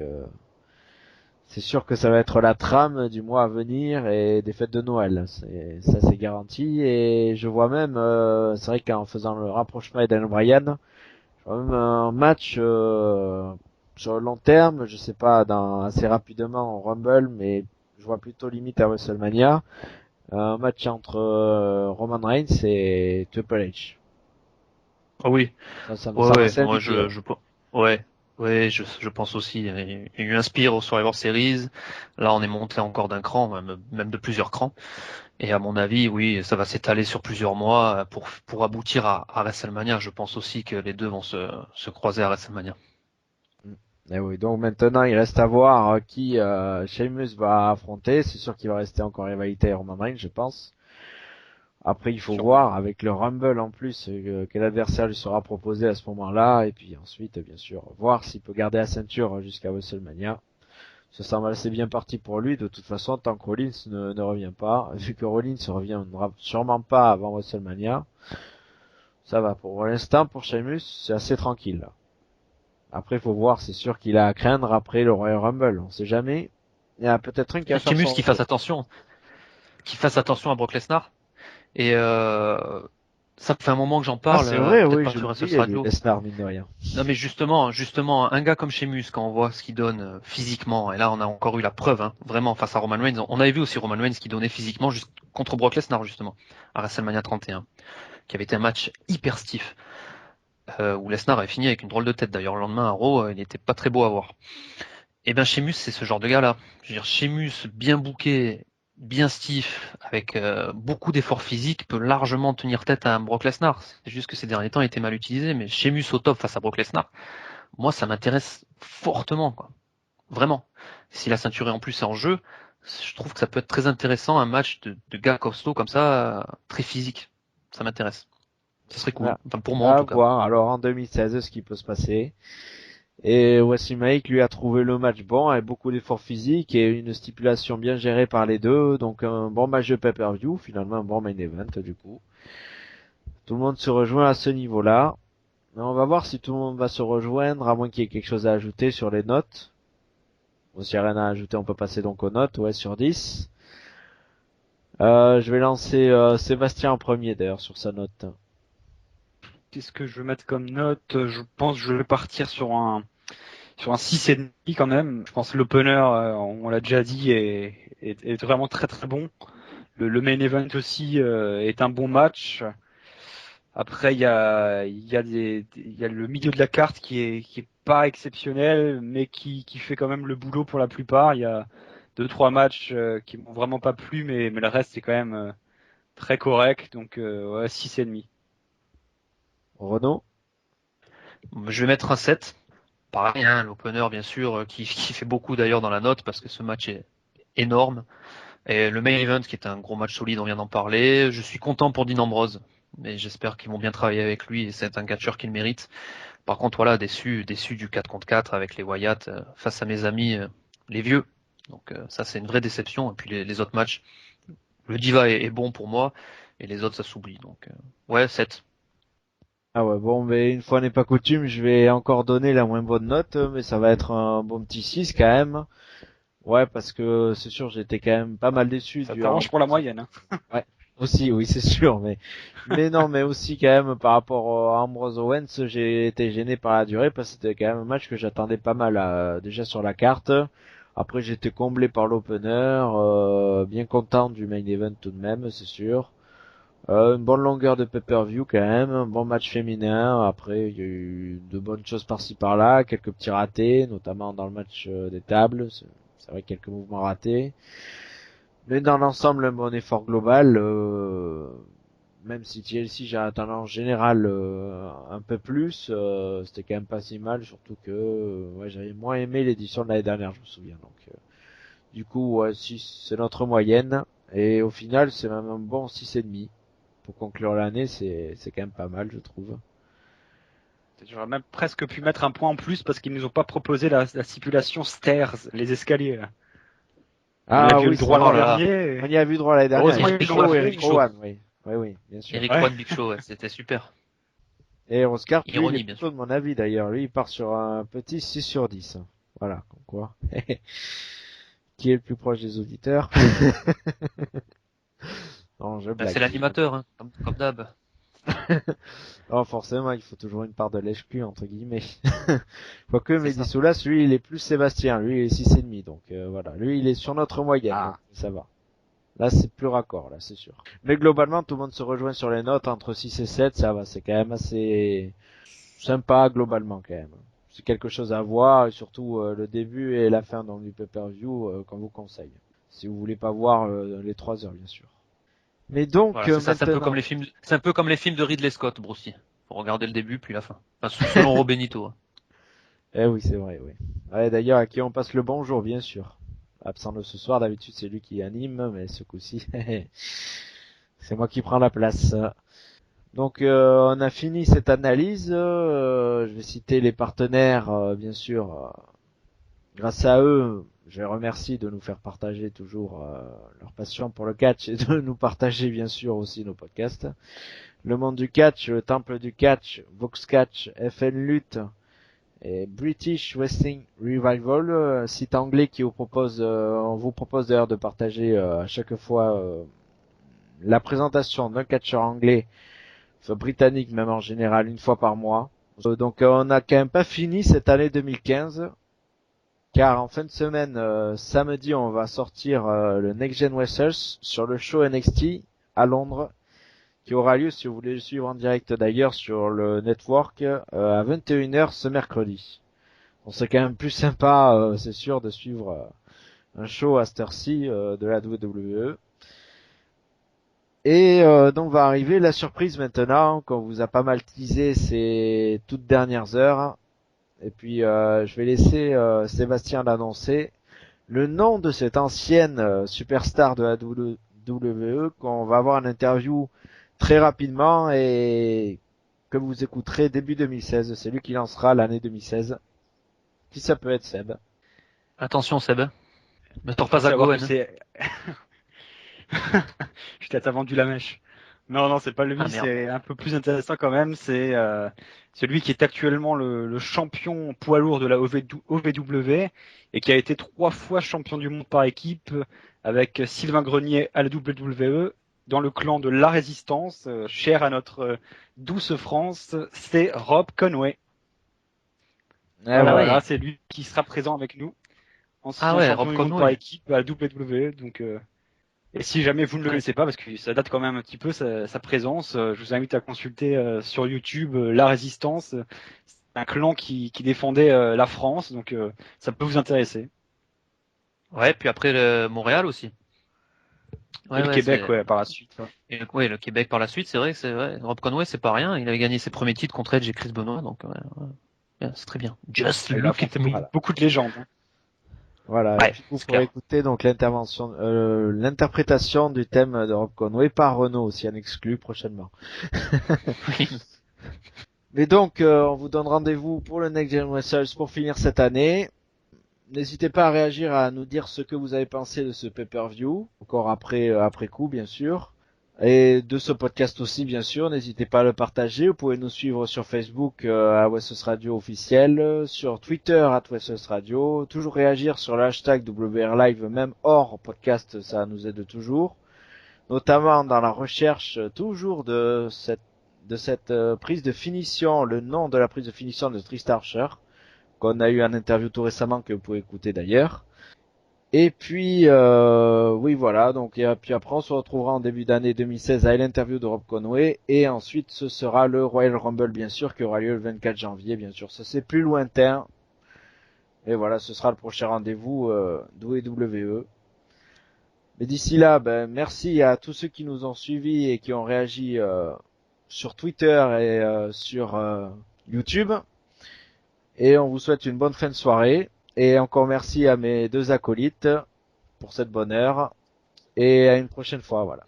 S2: c'est sûr que ça va être la trame du mois à venir et des fêtes de Noël, ça c'est garanti. Et je vois même, c'est vrai qu'en faisant le rapprochement avec Daniel Bryan, même un match sur le long terme, je sais pas, assez rapidement au Rumble, mais je vois plutôt limite à WrestleMania, un match entre Roman Reigns et Triple H.
S1: Ah oui.
S2: Ça me
S1: Ouais,
S2: semble
S1: ouais,
S2: assez
S1: moi
S2: indiqué.
S1: ouais, ouais, je pense aussi. Il y a eu un Spire au Survivor Series. Là, on est monté encore d'un cran, même de plusieurs crans. Et à mon avis, oui, ça va s'étaler sur plusieurs mois pour aboutir à WrestleMania. Je pense aussi que les deux vont se croiser à WrestleMania.
S2: Et oui, donc maintenant il reste à voir qui Sheamus va affronter. C'est sûr qu'il va rester encore en rivalité avec Roman Reigns, je pense. Après, il faut
S3: Sûrement.
S2: voir avec le Rumble en plus quel adversaire lui sera proposé à ce moment-là, et puis ensuite, bien sûr, voir s'il peut garder la ceinture jusqu'à WrestleMania. Ça semble assez bien parti pour lui. De toute façon, tant que Rollins ne revient pas, vu que Rollins ne reviendra sûrement pas avant WrestleMania, ça va. Pour l'instant, pour Sheamus, c'est assez tranquille. Là. Après, il faut voir. C'est sûr qu'il a à craindre après le Royal Rumble. On sait jamais. Il y a peut-être un qui va faire
S1: Sheamus
S2: son
S1: qui fasse
S2: retour.
S1: attention, à Brock Lesnar. Et ça fait un moment que j'en
S2: Ah,
S1: parle,
S2: c'est vrai,
S1: peut-être
S2: oui,
S1: pas
S2: je
S1: sur SS
S2: l'oubliais, lui,
S1: Radio.
S2: Lesnar, mine de rien.
S1: Non mais justement, un gars comme Sheamus, quand on voit ce qu'il donne physiquement, et là on a encore eu la preuve, hein, vraiment face à Roman Reigns, on avait vu aussi Roman Reigns qui donnait physiquement juste contre Brock Lesnar justement, à WrestleMania 31, qui avait été un match hyper stiff, où Lesnar avait fini avec une drôle de tête d'ailleurs le lendemain à Raw, il n'était pas très beau à voir. Et ben Sheamus c'est ce genre de gars là, je veux dire Sheamus bien booké, bien stiff, avec beaucoup d'efforts physiques, peut largement tenir tête à un Brock Lesnar. C'est juste que ces derniers temps il était mal utilisé, mais Sheamus au top face à Brock Lesnar, moi ça m'intéresse fortement, quoi. Vraiment. Si la ceinture est en plus en jeu, je trouve que ça peut être très intéressant, un match de gars costauds comme ça, très physique. Ça m'intéresse. Ça serait cool.
S2: Voilà.
S1: Enfin, pour moi en
S2: À
S1: tout cas.
S2: voir. Alors, en 2016, ce qui peut se passer. Et Wesley Mike lui a trouvé le match bon avec beaucoup d'efforts physiques et une stipulation bien gérée par les deux. Donc un bon match de pay-per-view, finalement un bon main event du coup. Tout le monde se rejoint à ce niveau-là. Mais on va voir si tout le monde va se rejoindre, à moins qu'il y ait quelque chose à ajouter sur les notes. Bon, s'il n'y a rien à ajouter, on peut passer donc aux notes, ouais, sur 10. Je vais lancer Sébastien en premier d'ailleurs sur sa note.
S3: Qu'est-ce que je vais mettre comme note? Je pense que je vais partir sur un 6,5 quand même. Je pense que l'opener, on l'a déjà dit, est vraiment très très bon. Le main event aussi est un bon match. Après, il y a le milieu de la carte qui est pas exceptionnel, mais qui fait quand même le boulot pour la plupart. Il y a deux trois matchs qui m'ont vraiment pas plu, mais le reste c'est quand même très correct. Donc ouais, 6,5.
S2: Renaud?
S1: Je vais mettre un 7. Pareil, hein, l'opener bien sûr, qui fait beaucoup d'ailleurs dans la note parce que ce match est énorme. Et le main event qui est un gros match solide, on vient d'en parler. Je suis content pour Dean Ambrose, mais j'espère qu'ils vont bien travailler avec lui et c'est un catcheur qu'il mérite. Par contre, voilà, déçu du 4 contre 4 avec les Wyatt face à mes amis les vieux. Donc ça, c'est une vraie déception. Et puis les autres matchs, le Diva est bon pour moi et les autres, ça s'oublie. Donc ouais, 7.
S2: Ah ouais, bon, mais une fois n'est pas coutume, je vais encore donner la moins bonne note, mais ça va être un bon petit 6 quand même. Ouais, parce que c'est sûr, j'étais quand même pas mal déçu
S3: Ça
S2: du
S3: t'arrange pour la moyenne, hein.
S2: Ouais, aussi, oui, c'est sûr, mais non, mais aussi quand même par rapport à Ambrose Owens, j'ai été gêné par la durée parce que c'était quand même un match que j'attendais pas mal déjà sur la carte. Après, j'étais comblé par l'opener, bien content du main event tout de même, c'est sûr. Une bonne longueur de pay-per-view quand même, un bon match féminin. Après, il y a eu de bonnes choses par-ci par-là, quelques petits ratés, notamment dans le match des tables. C'est vrai quelques mouvements ratés. Mais dans l'ensemble, un bon effort global. Même si TLC, j'ai attendu en général un peu plus, c'était quand même pas si mal, surtout que ouais, j'avais moins aimé l'édition de l'année dernière, je me souviens. Donc, du coup, ouais, 6, c'est notre moyenne. Et au final, c'est même un bon 6,5. Pour conclure l'année, c'est quand même pas mal, je trouve.
S3: J'aurais même presque pu mettre un point en plus parce qu'ils nous ont pas proposé la stipulation stairs, les escaliers. On y a
S2: Ah
S3: vu
S2: oui,
S3: le
S2: c'est
S3: droit
S1: Oh
S3: l'an
S2: vrai.
S1: là là.
S3: dernier.
S2: On y a vu droit l'année dernière.
S3: Heureusement,
S1: Eric
S3: ils
S2: Eric
S3: l'ont
S1: Rowan,
S2: Rowan,
S3: fait.
S2: Eric
S1: Big Show.
S2: Rowan, oui. Oui, oui, bien sûr.
S1: Eric
S3: Ouais.
S1: Rowan, Big Show, ouais, c'était super.
S2: Et Oscar, lui, il est
S1: Ironie, bien
S2: plutôt
S1: sûr.
S2: de mon avis d'ailleurs. Lui, il part sur un petit 6 sur 10. Voilà, comme quoi. Qui est le plus proche des auditeurs? Non, je
S1: Bah,
S2: blague.
S1: c'est l'animateur, hein, comme d'hab.
S2: Oh, forcément, il faut toujours une part de lèche-cul, entre guillemets. Quoique,
S1: C'est ça.
S2: Medisoulas, lui, il est plus Sébastien. Lui, il est 6,5. Donc, voilà. Lui, il est sur notre moyenne. Donc,
S3: Ah.
S2: ça va. Là, c'est plus raccord, là, c'est sûr. Mais globalement, tout le monde se rejoint sur les notes. Entre 6 et 7, ça va. C'est quand même assez sympa, globalement, quand même. C'est quelque chose à voir, et surtout, le début et la fin, donc, du pay-per-view, qu'on vous conseille. Si vous voulez pas voir les 3 heures, bien sûr. Mais donc,
S1: Voilà, c'est ça, c'est un peu comme
S2: maintenant.
S1: les films, c'est un peu comme les films de Ridley Scott, Bruce Lee. Faut regarder le début puis la fin. Enfin, selon Robenito. Hein.
S2: Eh oui, c'est vrai, oui. Ouais, d'ailleurs, à qui on passe le bonjour, bien sûr. Absent de ce soir, d'habitude c'est lui qui anime, mais ce coup-ci, c'est moi qui prends la place. Donc, on a fini cette analyse. Je vais citer les partenaires, bien sûr, grâce à eux, je les remercie de nous faire partager toujours leur passion pour le catch et de nous partager bien sûr aussi nos podcasts. Le monde du catch, le temple du catch, Vox Catch, FN Lutte et British Wrestling Revival, site anglais qui vous propose, on vous propose d'ailleurs de partager à chaque fois la présentation d'un catcheur anglais, enfin britannique même en général, une fois par mois. Donc on n'a quand même pas fini cette année 2015. Car en fin de semaine, samedi, on va sortir le Next Gen Wrestlers sur le show NXT à Londres, qui aura lieu, si vous voulez le suivre en direct d'ailleurs, sur le network à 21h ce mercredi. Bon, c'est quand même plus sympa, c'est sûr, de suivre un show à cette heure-ci de la WWE. Et donc va arriver la surprise maintenant, qu'on vous a pas mal teasé ces toutes dernières heures. Et puis je vais laisser Sébastien l'annoncer. Le nom de cette ancienne superstar de la WWE qu'on va avoir en interview très rapidement et que vous écouterez début 2016. C'est lui qui lancera l'année 2016. Qui ça peut être, Seb?
S1: Attention Seb, ne sors
S3: Faut
S1: pas à
S3: savoir
S1: Gohan.
S3: que c'est... Je t'ai vendu la mèche. Non, non, c'est pas lui,
S1: Ah merde.
S3: c'est un peu plus intéressant quand même. C'est celui qui est actuellement le champion poids lourd de la OVW et qui a été 3 fois champion du monde par équipe avec Sylvain Grenier à la WWE dans le clan de la Résistance, cher à notre douce France, c'est Rob Conway. Voilà,
S1: ouais.
S3: voilà, c'est lui qui sera présent avec nous, ancien
S1: Ah ouais,
S3: champion
S1: Rob
S3: du monde par
S1: Conway.
S3: équipe à la WWE. Donc et si jamais vous ne le
S1: Ouais.
S3: connaissez pas, parce que ça date quand même un petit peu sa présence, je vous invite à consulter sur YouTube La Résistance. C'est un clan qui défendait la France, donc ça peut vous intéresser.
S1: Ouais, puis après Montréal aussi.
S3: Et le Québec,
S1: c'est...
S3: ouais, par la suite. Ouais.
S1: Et le Québec par la suite, c'est vrai que c'est vrai. Rob Conway, c'est pas rien. Il avait gagné ses premiers titres contre Edge et Chris Benoit, donc ouais, c'est très bien. Just
S3: Il a
S1: look at
S3: affronté
S1: me.
S2: Voilà.
S3: beaucoup de légendes. Hein.
S2: Voilà.
S1: Ouais,
S2: Et puis vous
S1: c'est
S2: pourrez
S1: clair.
S2: écouter donc l'interprétation du thème de Rob Conway par Renaud aussi en exclu prochainement.
S1: Oui.
S2: Mais donc, on vous donne rendez-vous pour le Next Gen Wrestlers pour finir cette année. N'hésitez pas à réagir, à nous dire ce que vous avez pensé de ce pay-per-view, encore après coup, bien sûr. Et de ce podcast aussi, bien sûr. N'hésitez pas à le partager. Vous pouvez nous suivre sur Facebook à Wessos Radio officiel, sur Twitter à Wessos Radio. Toujours réagir sur le hashtag WR Live, même hors podcast, ça nous aide toujours. Notamment dans la recherche toujours de cette prise de finition, le nom de la prise de finition de Tristar Archer, qu'on a eu en interview tout récemment, que vous pouvez écouter d'ailleurs. Et puis, oui, voilà, donc, et puis après, on se retrouvera en début d'année 2016 à l'interview de Rob Conway, et ensuite, ce sera le Royal Rumble, bien sûr, qui aura lieu le 24 janvier, bien sûr, ça c'est plus lointain. Et voilà, ce sera le prochain rendez-vous WWE. Mais d'ici là, ben, merci à tous ceux qui nous ont suivis et qui ont réagi sur Twitter et sur YouTube. Et on vous souhaite une bonne fin de soirée. Et encore merci à mes deux acolytes pour cette bonne heure. Et à une prochaine fois, voilà.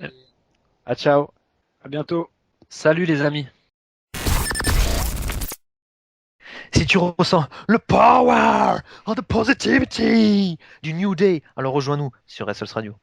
S2: À ciao.
S3: À bientôt.
S1: Salut les amis. Si tu ressens le power of the positivity du New Day, alors rejoins-nous sur SLS Radio.